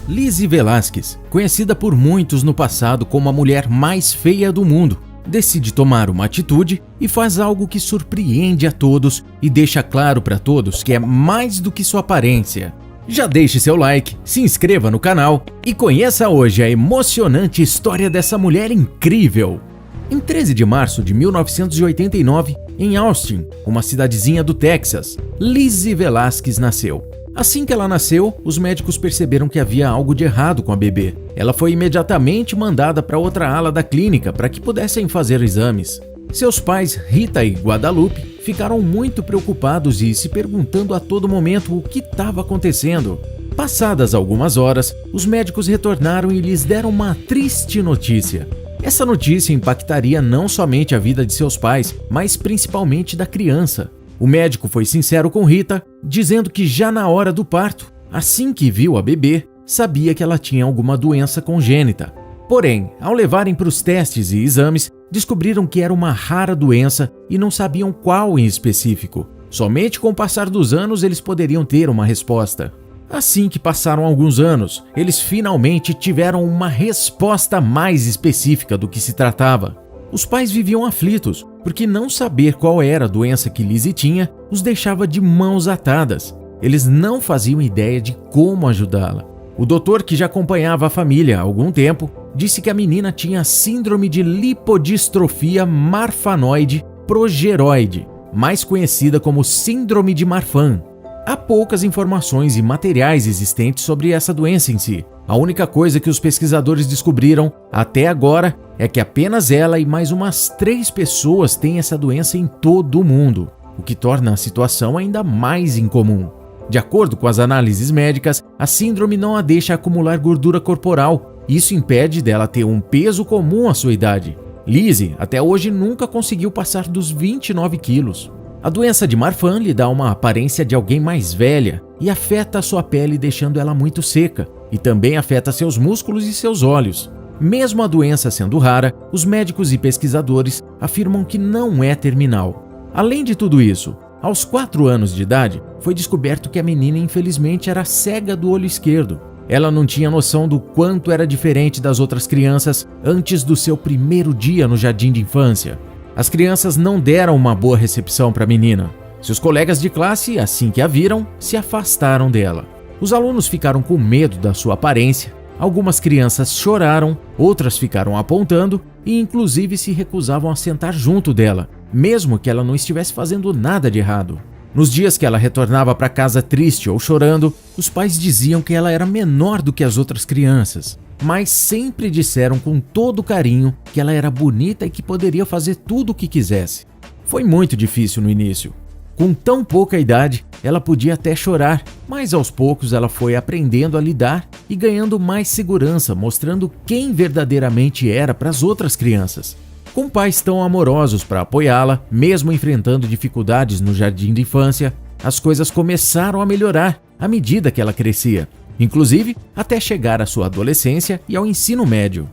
Lizzy Velasquez, conhecida por muitos no passado como a mulher mais feia do mundo, decide tomar uma atitude e faz algo que surpreende a todos e deixa claro para todos que é mais do que sua aparência. Já deixe seu like, se inscreva no canal e conheça hoje a emocionante história dessa mulher incrível. Em 13 de março de 1989, em Austin, uma cidadezinha do Texas, Lizzy Velasquez nasceu. Assim que ela nasceu, os médicos perceberam que havia algo de errado com a bebê. Ela foi imediatamente mandada para outra ala da clínica para que pudessem fazer exames. Seus pais, Rita e Guadalupe, ficaram muito preocupados e se perguntando a todo momento o que estava acontecendo. Passadas algumas horas, os médicos retornaram e lhes deram uma triste notícia. Essa notícia impactaria não somente a vida de seus pais, mas principalmente da criança. O médico foi sincero com Rita, dizendo que já na hora do parto, assim que viu a bebê, sabia que ela tinha alguma doença congênita. Porém, ao levarem para os testes e exames, descobriram que era uma rara doença e não sabiam qual em específico. Somente com o passar dos anos eles poderiam ter uma resposta. Assim que passaram alguns anos, eles finalmente tiveram uma resposta mais específica do que se tratava. Os pais viviam aflitos, porque não saber qual era a doença que Lizzy tinha os deixava de mãos atadas. Eles não faziam ideia de como ajudá-la. O doutor, que já acompanhava a família há algum tempo, disse que a menina tinha síndrome de lipodistrofia marfanoide progeroide, mais conhecida como síndrome de Marfan. Há poucas informações e materiais existentes sobre essa doença em si. A única coisa que os pesquisadores descobriram até agora é que apenas ela e mais umas 3 pessoas têm essa doença em todo o mundo, o que torna a situação ainda mais incomum. De acordo com as análises médicas, a síndrome não a deixa acumular gordura corporal. Isso impede dela ter um peso comum à sua idade. Lizzy, até hoje, nunca conseguiu passar dos 29 quilos. A doença de Marfan lhe dá uma aparência de alguém mais velha e afeta a sua pele, deixando ela muito seca, e também afeta seus músculos e seus olhos. Mesmo a doença sendo rara, os médicos e pesquisadores afirmam que não é terminal. Além de tudo isso, aos 4 anos de idade, foi descoberto que a menina infelizmente era cega do olho esquerdo. Ela não tinha noção do quanto era diferente das outras crianças antes do seu primeiro dia no jardim de infância. As crianças não deram uma boa recepção para a menina. Seus colegas de classe, assim que a viram, se afastaram dela. Os alunos ficaram com medo da sua aparência. Algumas crianças choraram, outras ficaram apontando e inclusive se recusavam a sentar junto dela, mesmo que ela não estivesse fazendo nada de errado. Nos dias que ela retornava para casa triste ou chorando, os pais diziam que ela era menor do que as outras crianças, mas sempre disseram com todo carinho que ela era bonita e que poderia fazer tudo o que quisesse. Foi muito difícil no início. Com tão pouca idade, ela podia até chorar, mas aos poucos ela foi aprendendo a lidar e ganhando mais segurança, mostrando quem verdadeiramente era para as outras crianças. Com pais tão amorosos para apoiá-la, mesmo enfrentando dificuldades no jardim de infância, as coisas começaram a melhorar à medida que ela crescia, inclusive até chegar à sua adolescência e ao ensino médio.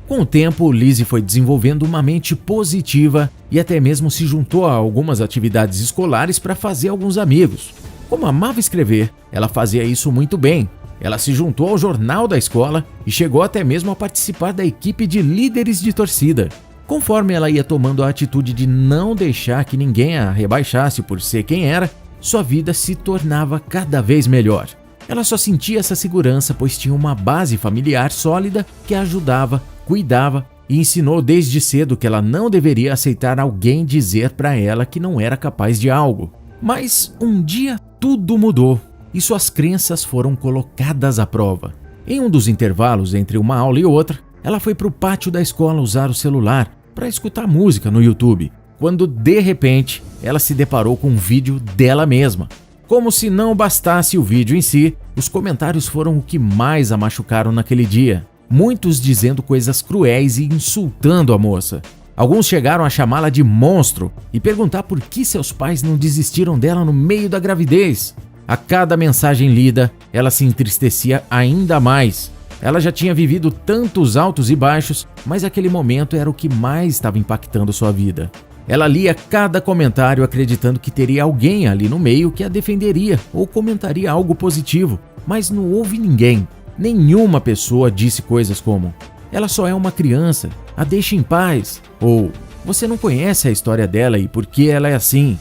Com o tempo, Lizzie foi desenvolvendo uma mente positiva e até mesmo se juntou a algumas atividades escolares para fazer alguns amigos. Como amava escrever, ela fazia isso muito bem. Ela se juntou ao jornal da escola e chegou até mesmo a participar da equipe de líderes de torcida. Conforme ela ia tomando a atitude de não deixar que ninguém a rebaixasse por ser quem era, sua vida se tornava cada vez melhor. Ela só sentia essa segurança pois tinha uma base familiar sólida que a ajudava, cuidava e ensinou desde cedo que ela não deveria aceitar alguém dizer para ela que não era capaz de algo. Mas um dia tudo mudou e suas crenças foram colocadas à prova. Em um dos intervalos entre uma aula e outra, ela foi para o pátio da escola usar o celular para escutar música no YouTube, quando de repente ela se deparou com um vídeo dela mesma. Como se não bastasse o vídeo em si, os comentários foram o que mais a machucaram naquele dia. Muitos dizendo coisas cruéis e insultando a moça. Alguns chegaram a chamá-la de monstro e perguntar por que seus pais não desistiram dela no meio da gravidez. A cada mensagem lida, ela se entristecia ainda mais. Ela já tinha vivido tantos altos e baixos, mas aquele momento era o que mais estava impactando sua vida. Ela lia cada comentário acreditando que teria alguém ali no meio que a defenderia ou comentaria algo positivo, mas não houve ninguém. Nenhuma pessoa disse coisas como "ela só é uma criança, a deixe em paz" ou "você não conhece a história dela e por que ela é assim".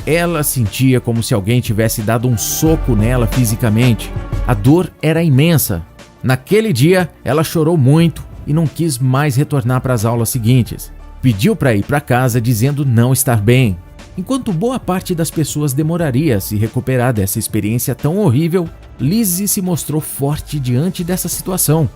Ela sentia como se alguém tivesse dado um soco nela fisicamente. A dor era imensa. Naquele dia, ela chorou muito e não quis mais retornar para as aulas seguintes. Pediu para ir para casa dizendo não estar bem. Enquanto boa parte das pessoas demoraria a se recuperar dessa experiência tão horrível, Lizzie se mostrou forte diante dessa situação.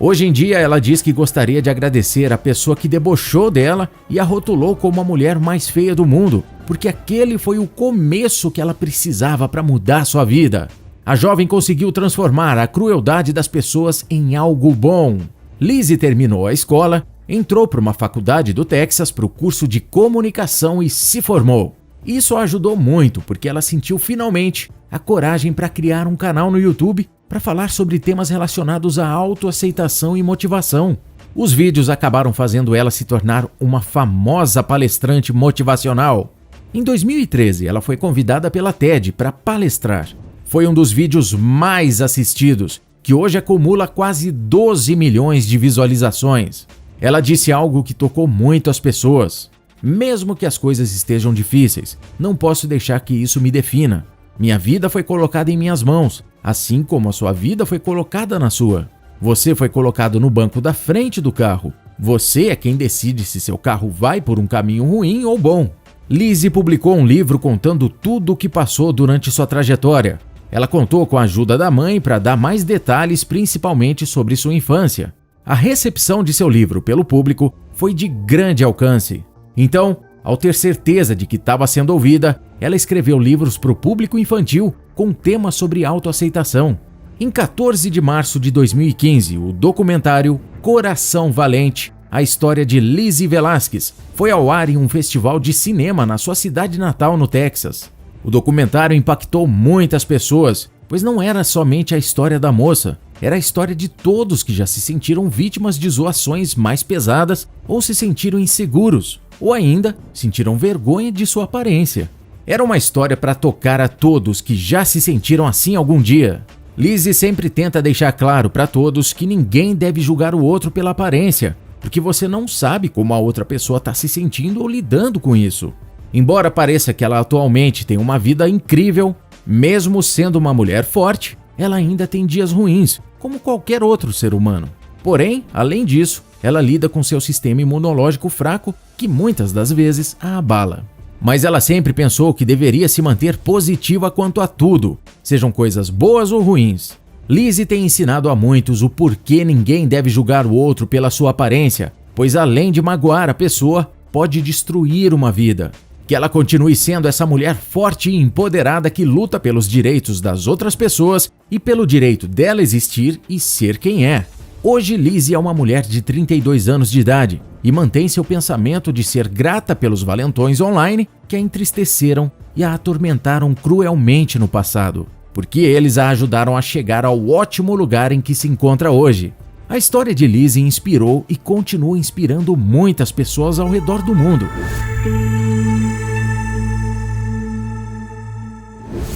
Hoje em dia, ela diz que gostaria de agradecer a pessoa que debochou dela e a rotulou como a mulher mais feia do mundo, porque aquele foi o começo que ela precisava para mudar sua vida. A jovem conseguiu transformar a crueldade das pessoas em algo bom. Lizzie terminou a escola, entrou para uma faculdade do Texas para o curso de comunicação e se formou. Isso a ajudou muito porque ela sentiu finalmente a coragem para criar um canal no YouTube para falar sobre temas relacionados à autoaceitação e motivação. Os vídeos acabaram fazendo ela se tornar uma famosa palestrante motivacional. Em 2013, ela foi convidada pela TED para palestrar. Foi um dos vídeos mais assistidos, que hoje acumula quase 12 milhões de visualizações. Ela disse algo que tocou muito as pessoas. Mesmo que as coisas estejam difíceis, não posso deixar que isso me defina. Minha vida foi colocada em minhas mãos, assim como a sua vida foi colocada na sua. Você foi colocado no banco da frente do carro. Você é quem decide se seu carro vai por um caminho ruim ou bom. Lizzie publicou um livro contando tudo o que passou durante sua trajetória. Ela contou com a ajuda da mãe para dar mais detalhes, principalmente sobre sua infância. A recepção de seu livro pelo público foi de grande alcance. Então, ao ter certeza de que estava sendo ouvida, ela escreveu livros para o público infantil com temas sobre autoaceitação. Em 14 de março de 2015, o documentário Coração Valente, a história de Lizzie Velasquez, foi ao ar em um festival de cinema na sua cidade natal no Texas. O documentário impactou muitas pessoas, pois não era somente a história da moça, era a história de todos que já se sentiram vítimas de zoações mais pesadas ou se sentiram inseguros, ou ainda sentiram vergonha de sua aparência. Era uma história para tocar a todos que já se sentiram assim algum dia. Lizzie sempre tenta deixar claro para todos que ninguém deve julgar o outro pela aparência, porque você não sabe como a outra pessoa está se sentindo ou lidando com isso. Embora pareça que ela atualmente tem uma vida incrível, mesmo sendo uma mulher forte, ela ainda tem dias ruins, como qualquer outro ser humano. Porém, além disso, ela lida com seu sistema imunológico fraco, que muitas das vezes a abala. Mas ela sempre pensou que deveria se manter positiva quanto a tudo, sejam coisas boas ou ruins. Lizzie tem ensinado a muitos o porquê ninguém deve julgar o outro pela sua aparência, pois além de magoar a pessoa, pode destruir uma vida. Que ela continue sendo essa mulher forte e empoderada que luta pelos direitos das outras pessoas e pelo direito dela existir e ser quem é. Hoje, Lizzie é uma mulher de 32 anos de idade e mantém seu pensamento de ser grata pelos valentões online que a entristeceram e a atormentaram cruelmente no passado, porque eles a ajudaram a chegar ao ótimo lugar em que se encontra hoje. A história de Lizzie inspirou e continua inspirando muitas pessoas ao redor do mundo.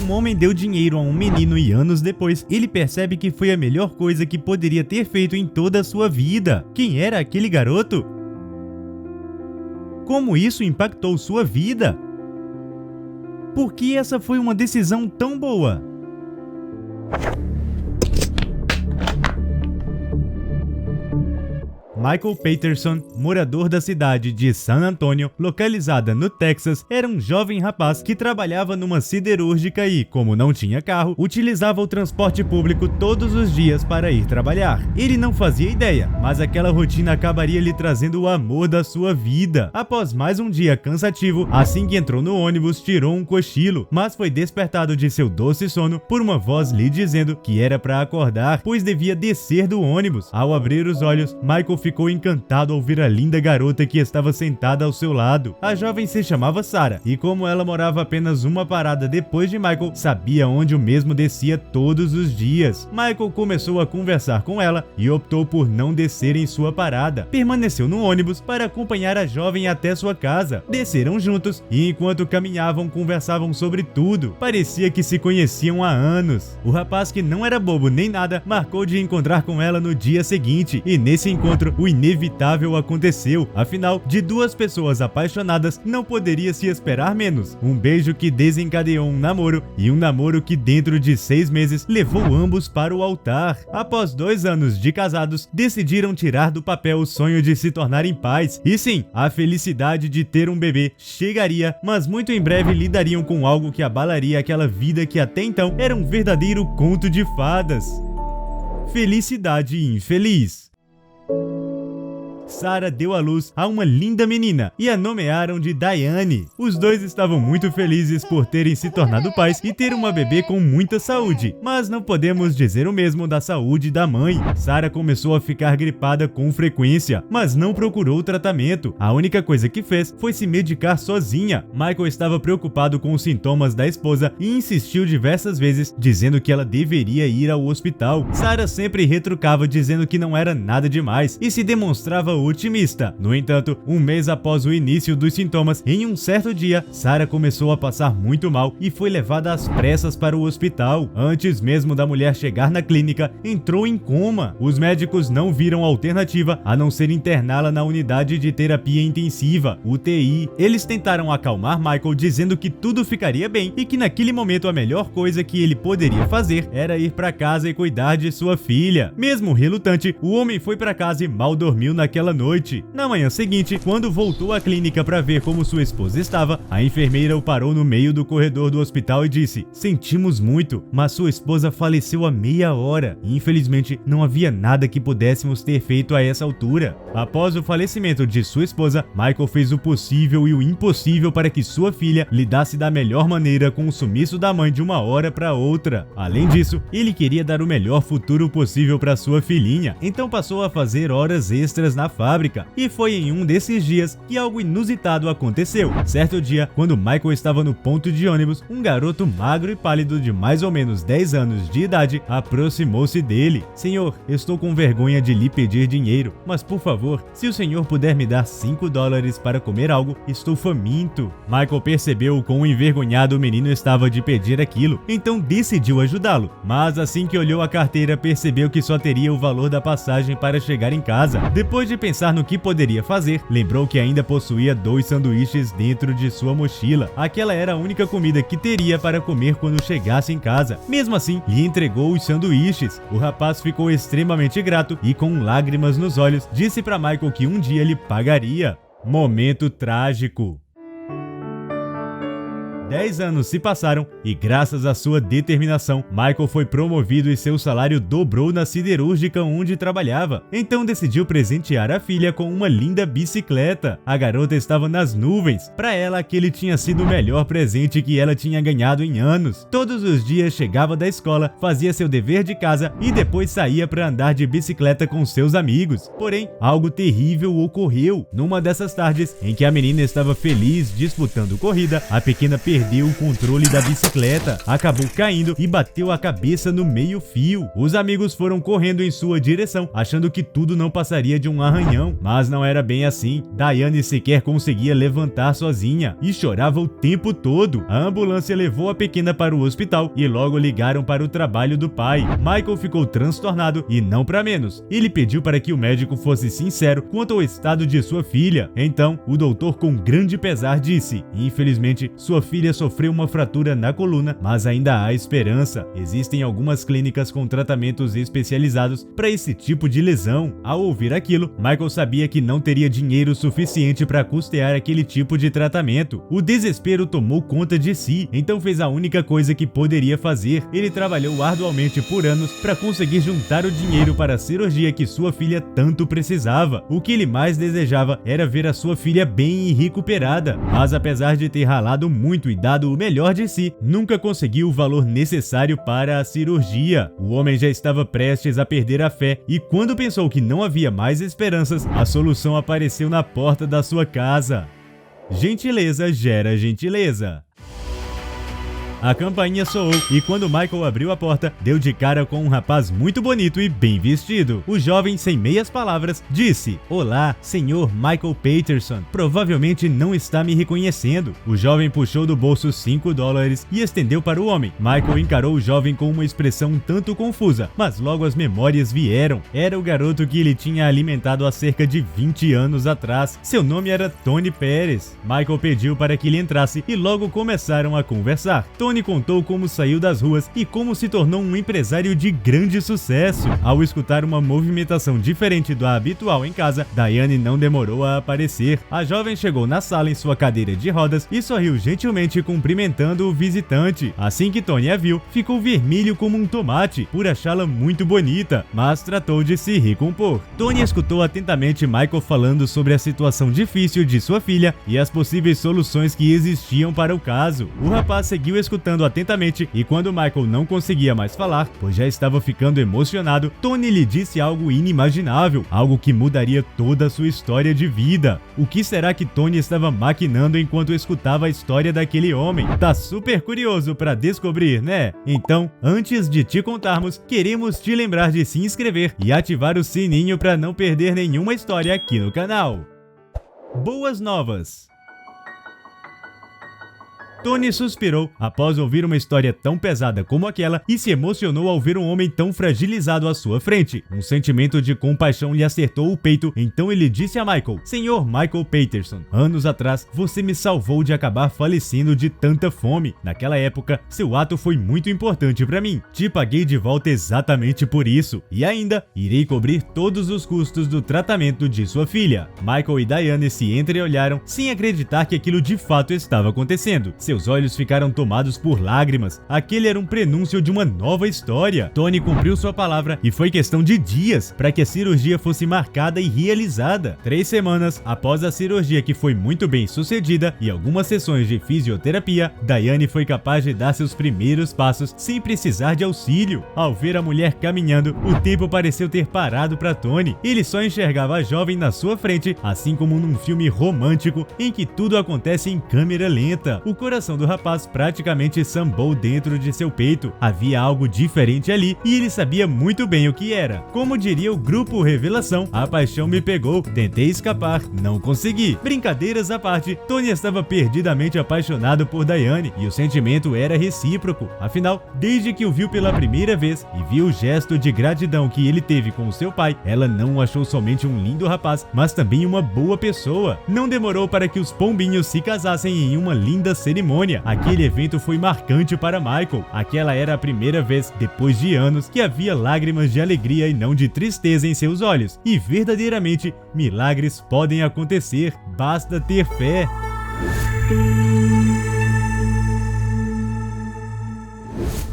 Um homem deu dinheiro a um menino e anos depois, ele percebe que foi a melhor coisa que poderia ter feito em toda a sua vida. Quem era aquele garoto? Como isso impactou sua vida? Por que essa foi uma decisão tão boa? Michael Peterson, morador da cidade de San Antonio, localizada no Texas, era um jovem rapaz que trabalhava numa siderúrgica e, como não tinha carro, utilizava o transporte público todos os dias para ir trabalhar. Ele não fazia ideia, mas aquela rotina acabaria lhe trazendo o amor da sua vida. Após mais um dia cansativo, assim que entrou no ônibus, tirou um cochilo, mas foi despertado de seu doce sono por uma voz lhe dizendo que era para acordar, pois devia descer do ônibus. Ao abrir os olhos, Michael ficou encantado ao ver a linda garota que estava sentada ao seu lado. A jovem se chamava Sarah, e como ela morava apenas uma parada depois de Michael, sabia onde o mesmo descia todos os dias. Michael começou a conversar com ela e optou por não descer em sua parada. Permaneceu no ônibus para acompanhar a jovem até sua casa. Desceram juntos e enquanto caminhavam conversavam sobre tudo. Parecia que se conheciam há anos. O rapaz, que não era bobo nem nada, marcou de encontrar com ela no dia seguinte, e nesse encontro o inevitável aconteceu. Afinal, de duas pessoas apaixonadas não poderia se esperar menos. Um beijo que desencadeou um namoro, e um namoro que dentro de 6 meses levou ambos para o altar. Após 2 anos de casados, decidiram tirar do papel o sonho de se tornarem pais. E sim, a felicidade de ter um bebê chegaria, mas muito em breve lidariam com algo que abalaria aquela vida que até então era um verdadeiro conto de fadas. Felicidade infeliz. Sarah deu à luz a uma linda menina e a nomearam de Diane. Os dois estavam muito felizes por terem se tornado pais e ter uma bebê com muita saúde, mas não podemos dizer o mesmo da saúde da mãe. Sarah começou a ficar gripada com frequência, mas não procurou tratamento. A única coisa que fez foi se medicar sozinha. Michael estava preocupado com os sintomas da esposa e insistiu diversas vezes, dizendo que ela deveria ir ao hospital. Sarah sempre retrucava, dizendo que não era nada demais e se demonstrava otimista. No entanto, um mês após o início dos sintomas, em um certo dia, Sarah começou a passar muito mal e foi levada às pressas para o hospital. Antes mesmo da mulher chegar na clínica, entrou em coma. Os médicos não viram alternativa a não ser interná-la na unidade de terapia intensiva, UTI. Eles tentaram acalmar Michael, dizendo que tudo ficaria bem e que naquele momento a melhor coisa que ele poderia fazer era ir para casa e cuidar de sua filha. Mesmo relutante, o homem foi para casa e mal dormiu naquela noite. Na manhã seguinte, quando voltou à clínica para ver como sua esposa estava, a enfermeira o parou no meio do corredor do hospital e disse: "Sentimos muito, mas sua esposa faleceu há meia hora. Infelizmente, não havia nada que pudéssemos ter feito a essa altura." Após o falecimento de sua esposa, Michael fez o possível e o impossível para que sua filha lidasse da melhor maneira com o sumiço da mãe de uma hora para outra. Além disso, ele queria dar o melhor futuro possível para sua filhinha, então passou a fazer horas extras na fábrica. E foi em um desses dias que algo inusitado aconteceu. Certo dia, quando Michael estava no ponto de ônibus, um garoto magro e pálido de mais ou menos 10 anos de idade aproximou-se dele. "Senhor, estou com vergonha de lhe pedir dinheiro, mas por favor, se o senhor puder me dar $5 para comer algo, estou faminto." Michael percebeu o quão envergonhado o menino estava de pedir aquilo, então decidiu ajudá-lo. Mas assim que olhou a carteira, percebeu que só teria o valor da passagem para chegar em casa. Depois de pensar no que poderia fazer, lembrou que ainda possuía 2 sanduíches dentro de sua mochila. Aquela era a única comida que teria para comer quando chegasse em casa. Mesmo assim, lhe entregou os sanduíches. O rapaz ficou extremamente grato e, com lágrimas nos olhos, disse para Michael que um dia lhe pagaria. Momento trágico. 10 anos se passaram e, graças à sua determinação, Michael foi promovido e seu salário dobrou na siderúrgica onde trabalhava. Então decidiu presentear a filha com uma linda bicicleta. A garota estava nas nuvens. Para ela, aquele tinha sido o melhor presente que ela tinha ganhado em anos. Todos os dias chegava da escola, fazia seu dever de casa e depois saía para andar de bicicleta com seus amigos. Porém, algo terrível ocorreu. Numa dessas tardes, em que a menina estava feliz disputando corrida, a pequena perdeu perdeu o controle da bicicleta, acabou caindo e bateu a cabeça no meio-fio. Os amigos foram correndo em sua direção, achando que tudo não passaria de um arranhão, mas não era bem assim. Diane sequer conseguia levantar sozinha e chorava o tempo todo. A ambulância levou a pequena para o hospital e logo ligaram para o trabalho do pai. Michael ficou transtornado e não para menos. Ele pediu para que o médico fosse sincero quanto ao estado de sua filha. Então, o doutor, com grande pesar, disse: infelizmente, sua filha sofreu uma fratura na coluna, mas ainda há esperança. Existem algumas clínicas com tratamentos especializados para esse tipo de lesão. Ao ouvir aquilo, Michael sabia que não teria dinheiro suficiente para custear aquele tipo de tratamento. O desespero tomou conta de si, então fez a única coisa que poderia fazer. Ele trabalhou arduamente por anos para conseguir juntar o dinheiro para a cirurgia que sua filha tanto precisava. O que ele mais desejava era ver a sua filha bem e recuperada, mas apesar de ter ralado muito e dado o melhor de si, nunca conseguiu o valor necessário para a cirurgia. O homem já estava prestes a perder a fé e quando pensou que não havia mais esperanças, a solução apareceu na porta da sua casa. Gentileza gera gentileza. A campainha soou e quando Michael abriu a porta, deu de cara com um rapaz muito bonito e bem vestido. O jovem, sem meias palavras, disse: "Olá, senhor Michael Peterson. Provavelmente não está me reconhecendo." O jovem puxou do bolso $5 e estendeu para o homem. Michael encarou o jovem com uma expressão um tanto confusa, mas logo as memórias vieram. Era o garoto que ele tinha alimentado há cerca de 20 anos atrás. Seu nome era Tony Pérez. Michael pediu para que ele entrasse e logo começaram a conversar. Tony contou como saiu das ruas e como se tornou um empresário de grande sucesso. Ao escutar uma movimentação diferente do habitual em casa, Diane não demorou a aparecer. A jovem chegou na sala em sua cadeira de rodas e sorriu gentilmente cumprimentando o visitante. Assim que Tony a viu, ficou vermelho como um tomate por achá-la muito bonita, mas tratou de se recompor. Tony escutou atentamente Michael falando sobre a situação difícil de sua filha e as possíveis soluções que existiam para o caso. O rapaz seguiu escutando atentamente e quando Michael não conseguia mais falar, pois já estava ficando emocionado, Tony lhe disse algo inimaginável, algo que mudaria toda a sua história de vida. O que será que Tony estava maquinando enquanto escutava a história daquele homem? Tá super curioso para descobrir, né? Então, antes de te contarmos, queremos te lembrar de se inscrever e ativar o sininho para não perder nenhuma história aqui no canal. Boas novas! Tony suspirou após ouvir uma história tão pesada como aquela e se emocionou ao ver um homem tão fragilizado à sua frente. Um sentimento de compaixão lhe acertou o peito, então ele disse a Michael: "Senhor Michael Peterson, anos atrás você me salvou de acabar falecendo de tanta fome. Naquela época, seu ato foi muito importante para mim. Te paguei de volta exatamente por isso e ainda irei cobrir todos os custos do tratamento de sua filha." Michael e Diane se entreolharam sem acreditar que aquilo de fato estava acontecendo. Seus olhos ficaram tomados por lágrimas. Aquele era um prenúncio de uma nova história. Tony cumpriu sua palavra e foi questão de dias para que a cirurgia fosse marcada e realizada. 3 semanas após a cirurgia, que foi muito bem sucedida, e algumas sessões de fisioterapia, Diane foi capaz de dar seus primeiros passos sem precisar de auxílio. Ao ver a mulher caminhando, o tempo pareceu ter parado para Tony. Ele só enxergava a jovem na sua frente, assim como num filme romântico em que tudo acontece em câmera lenta. O coração do rapaz praticamente sambou dentro de seu peito. Havia algo diferente ali e ele sabia muito bem o que era. Como diria o grupo Revelação, a paixão me pegou, tentei escapar, não consegui. Brincadeiras à parte, Tony estava perdidamente apaixonado por Diane e o sentimento era recíproco. Afinal, desde que o viu pela primeira vez e viu o gesto de gratidão que ele teve com seu pai, ela não o achou somente um lindo rapaz, mas também uma boa pessoa. Não demorou para que os pombinhos se casassem em uma linda cerimônia. Aquele evento foi marcante para Michael. Aquela era a primeira vez, depois de anos, que havia lágrimas de alegria e não de tristeza em seus olhos. E verdadeiramente, milagres podem acontecer, basta ter fé.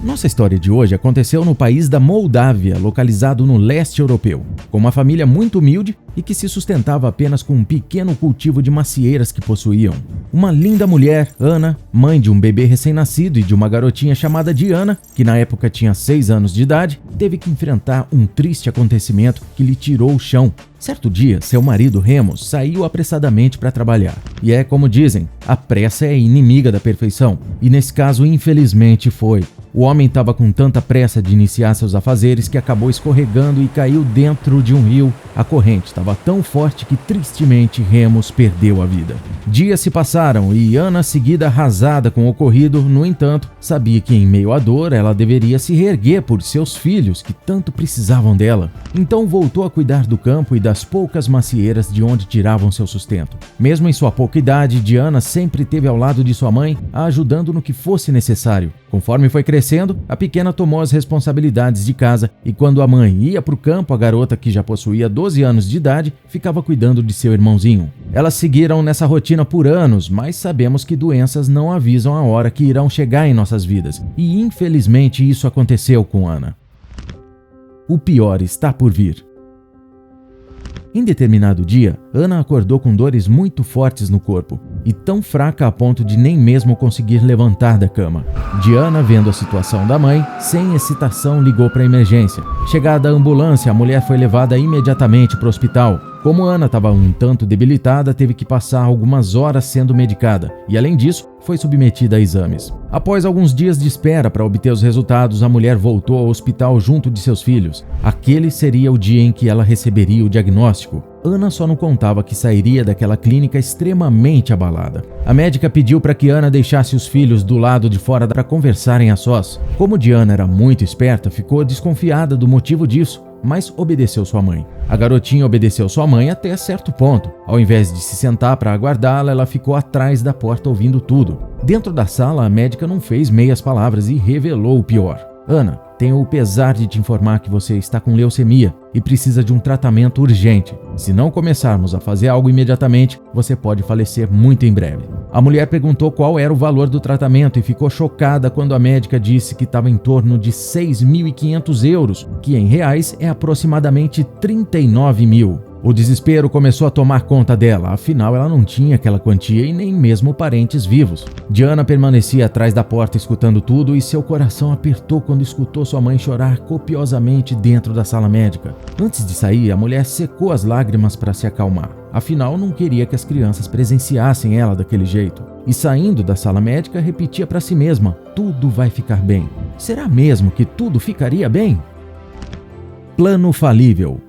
Nossa história de hoje aconteceu no país da Moldávia, localizado no leste europeu, com uma família muito humilde e que se sustentava apenas com um pequeno cultivo de macieiras que possuíam. Uma linda mulher, Ana, mãe de um bebê recém-nascido e de uma garotinha chamada Diana, que na época tinha 6 anos de idade, teve que enfrentar um triste acontecimento que lhe tirou o chão. Certo dia, seu marido Remus saiu apressadamente para trabalhar. E é como dizem, a pressa é inimiga da perfeição. E nesse caso, infelizmente, foi. O homem estava com tanta pressa de iniciar seus afazeres que acabou escorregando e caiu dentro de um rio. A corrente estava tão forte que tristemente Remus perdeu a vida. Dias se passaram e Ana, seguida arrasada com o ocorrido, no entanto, sabia que em meio à dor ela deveria se reerguer por seus filhos que tanto precisavam dela. Então voltou a cuidar do campo e das poucas macieiras de onde tiravam seu sustento. Mesmo em sua pouca idade, Diana sempre esteve ao lado de sua mãe, a ajudando no que fosse necessário. Conforme foi crescendo, a pequena tomou as responsabilidades de casa e quando a mãe ia para o campo, a garota, que já possuía 12 anos de idade, ficava cuidando de seu irmãozinho. Elas seguiram nessa rotina por anos, mas sabemos que doenças não avisam a hora que irão chegar em nossas vidas. E infelizmente isso aconteceu com Ana. O pior está por vir. Em determinado dia, Ana acordou com dores muito fortes no corpo e tão fraca a ponto de nem mesmo conseguir levantar da cama. Diana, vendo a situação da mãe, sem hesitação ligou para a emergência. Chegada a ambulância, a mulher foi levada imediatamente para o hospital. Como Ana estava um tanto debilitada, teve que passar algumas horas sendo medicada e, além disso, foi submetida a exames. Após alguns dias de espera para obter os resultados, a mulher voltou ao hospital junto de seus filhos. Aquele seria o dia em que ela receberia o diagnóstico. Ana só não contava que sairia daquela clínica extremamente abalada. A médica pediu para que Ana deixasse os filhos do lado de fora para conversarem a sós. Como Diana era muito esperta, ficou desconfiada do motivo disso, mas obedeceu sua mãe. A garotinha obedeceu sua mãe até certo ponto. Ao invés de se sentar para aguardá-la, ela ficou atrás da porta ouvindo tudo. Dentro da sala, a médica não fez meias palavras e revelou o pior. Ana, tenho o pesar de te informar que você está com leucemia e precisa de um tratamento urgente. Se não começarmos a fazer algo imediatamente, você pode falecer muito em breve. A mulher perguntou qual era o valor do tratamento e ficou chocada quando a médica disse que estava em torno de 6.500 euros, que em reais é aproximadamente 39 mil. O desespero começou a tomar conta dela, afinal ela não tinha aquela quantia e nem mesmo parentes vivos. Diana permanecia atrás da porta escutando tudo e seu coração apertou quando escutou sua mãe chorar copiosamente dentro da sala médica. Antes de sair, a mulher secou as lágrimas para se acalmar. Afinal, não queria que as crianças presenciassem ela daquele jeito. E saindo da sala médica, repetia para si mesma: tudo vai ficar bem. Será mesmo que tudo ficaria bem? Plano falível.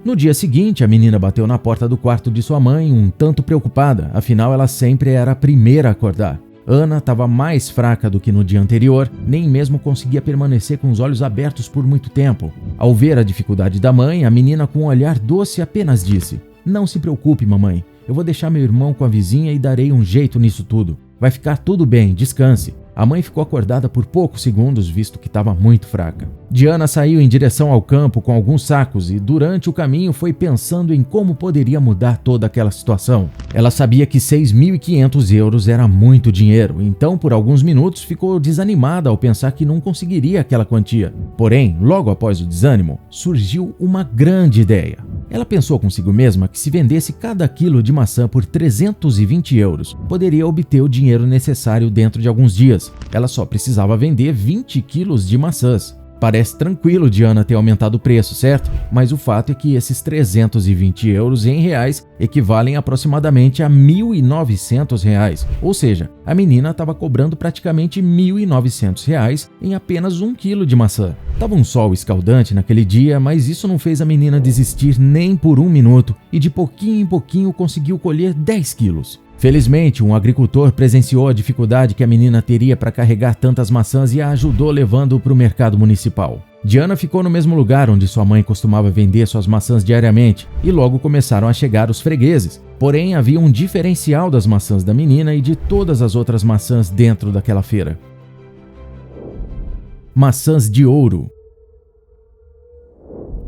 No dia seguinte, a menina bateu na porta do quarto de sua mãe, um tanto preocupada, afinal ela sempre era a primeira a acordar. Ana estava mais fraca do que no dia anterior, nem mesmo conseguia permanecer com os olhos abertos por muito tempo. Ao ver a dificuldade da mãe, a menina com um olhar doce apenas disse: "Não se preocupe, mamãe, eu vou deixar meu irmão com a vizinha e darei um jeito nisso tudo. Vai ficar tudo bem, descanse." A mãe ficou acordada por poucos segundos, visto que estava muito fraca. Diana saiu em direção ao campo com alguns sacos e, durante o caminho, foi pensando em como poderia mudar toda aquela situação. Ela sabia que 6.500 euros era muito dinheiro, então, por alguns minutos, ficou desanimada ao pensar que não conseguiria aquela quantia. Porém, logo após o desânimo, surgiu uma grande ideia. Ela pensou consigo mesma que se vendesse cada quilo de maçã por 320 euros, poderia obter o dinheiro necessário dentro de alguns dias. Ela só precisava vender 20 quilos de maçãs. Parece tranquilo Diana ter aumentado o preço, certo? Mas o fato é que esses 320 euros em reais equivalem aproximadamente a 1.900 reais. Ou seja, a menina estava cobrando praticamente 1.900 reais em apenas 1 quilo de maçã. Tava um sol escaldante naquele dia, mas isso não fez a menina desistir nem por um minuto e de pouquinho em pouquinho conseguiu colher 10 quilos. Felizmente, um agricultor presenciou a dificuldade que a menina teria para carregar tantas maçãs e a ajudou levando para o mercado municipal. Diana ficou no mesmo lugar onde sua mãe costumava vender suas maçãs diariamente e logo começaram a chegar os fregueses. Porém, havia um diferencial das maçãs da menina e de todas as outras maçãs dentro daquela feira. Maçãs de ouro.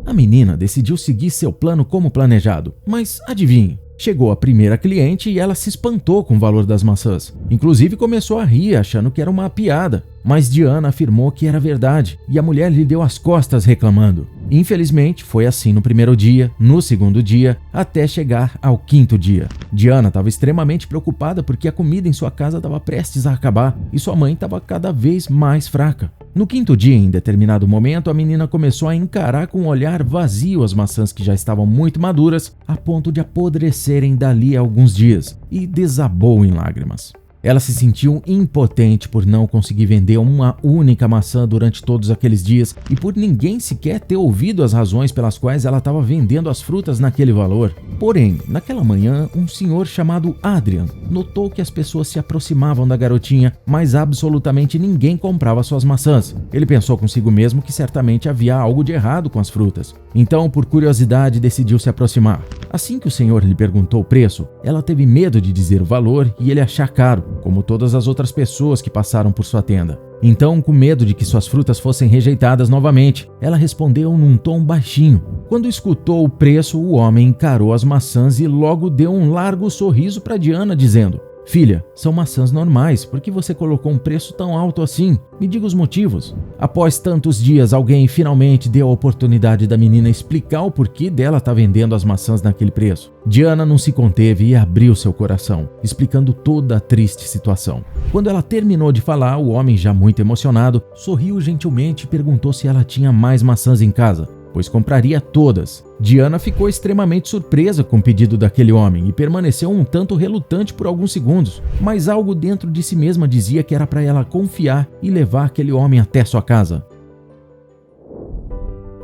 A menina decidiu seguir seu plano como planejado, mas adivinhe? Chegou a primeira cliente e ela se espantou com o valor das maçãs. Inclusive começou a rir, achando que era uma piada. mas Diana afirmou que era verdade e a mulher lhe deu as costas reclamando. Infelizmente, foi assim no primeiro dia, no segundo dia, até chegar ao quinto dia. Diana estava extremamente preocupada porque a comida em sua casa estava prestes a acabar e sua mãe estava cada vez mais fraca. No quinto dia, em determinado momento, a menina começou a encarar com um olhar vazio as maçãs que já estavam muito maduras, a ponto de apodrecerem dali a alguns dias, e desabou em lágrimas. Ela se sentiu impotente por não conseguir vender uma única maçã durante todos aqueles dias e por ninguém sequer ter ouvido as razões pelas quais ela estava vendendo as frutas naquele valor. Porém, naquela manhã, um senhor chamado Adrian notou que as pessoas se aproximavam da garotinha, mas absolutamente ninguém comprava suas maçãs. Ele pensou consigo mesmo que certamente havia algo de errado com as frutas. Então, por curiosidade, decidiu se aproximar. Assim que o senhor lhe perguntou o preço, ela teve medo de dizer o valor e ele achar caro, como todas as outras pessoas que passaram por sua tenda. Então, com medo de que suas frutas fossem rejeitadas novamente, ela respondeu num tom baixinho. Quando escutou o preço, o homem encarou as maçãs e logo deu um largo sorriso para Diana, dizendo: "Filha, são maçãs normais, por que você colocou um preço tão alto assim? Me diga os motivos." Após tantos dias, alguém finalmente deu a oportunidade da menina explicar o porquê dela estar vendendo as maçãs naquele preço. Diana não se conteve e abriu seu coração, explicando toda a triste situação. Quando ela terminou de falar, o homem, já muito emocionado, sorriu gentilmente e perguntou se ela tinha mais maçãs em casa, pois compraria todas. Diana ficou extremamente surpresa com o pedido daquele homem e permaneceu um tanto relutante por alguns segundos, mas algo dentro de si mesma dizia que era para ela confiar e levar aquele homem até sua casa.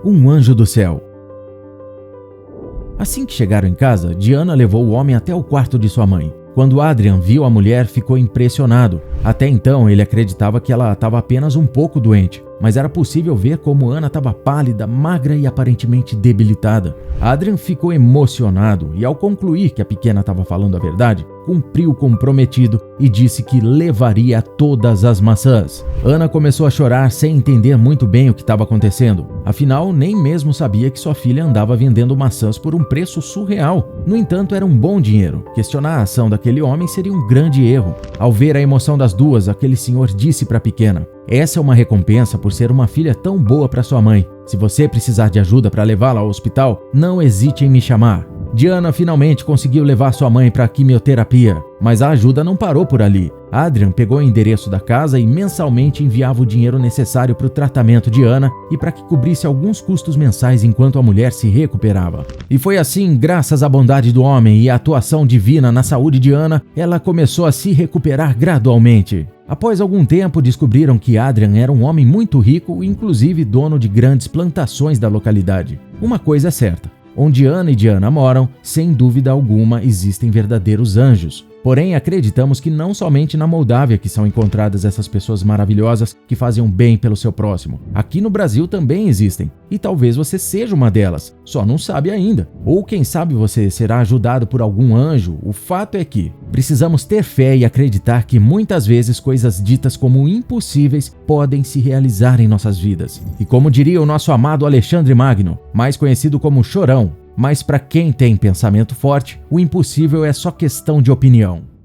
Um anjo do céu. Assim que chegaram em casa, Diana levou o homem até o quarto de sua mãe. Quando Adrian viu a mulher, ficou impressionado. Até então, ele acreditava que ela estava apenas um pouco doente, mas era possível ver como Ana estava pálida, magra e aparentemente debilitada. Adrian ficou emocionado e, ao concluir que a pequena estava falando a verdade, cumpriu o comprometido e disse que levaria todas as maçãs. Ana começou a chorar sem entender muito bem o que estava acontecendo. Afinal, nem mesmo sabia que sua filha andava vendendo maçãs por um preço surreal. No entanto, era um bom dinheiro. Questionar a ação daquele homem seria um grande erro. Ao ver a emoção das duas, aquele senhor disse para a pequena: "Essa é uma recompensa por ser uma filha tão boa para sua mãe. Se você precisar de ajuda para levá-la ao hospital, não hesite em me chamar." Diana finalmente conseguiu levar sua mãe para a quimioterapia, mas a ajuda não parou por ali. Adrian pegou o endereço da casa e mensalmente enviava o dinheiro necessário para o tratamento de Ana e para que cobrisse alguns custos mensais enquanto a mulher se recuperava. E foi assim, graças à bondade do homem e à atuação divina na saúde de Ana, ela começou a se recuperar gradualmente. Após algum tempo, descobriram que Adrian era um homem muito rico, inclusive dono de grandes plantações da localidade. Uma coisa é certa: onde Ana e Diana moram, sem dúvida alguma, existem verdadeiros anjos. Porém, acreditamos que não somente na Moldávia que são encontradas essas pessoas maravilhosas que fazem um bem pelo seu próximo. Aqui no Brasil também existem. E talvez você seja uma delas, só não sabe ainda. Ou quem sabe você será ajudado por algum anjo. O fato é que precisamos ter fé e acreditar que muitas vezes coisas ditas como impossíveis podem se realizar em nossas vidas. E como diria o nosso amado Alexandre Magno, mais conhecido como Chorão: "Mas para quem tem pensamento forte, o impossível é só questão de opinião."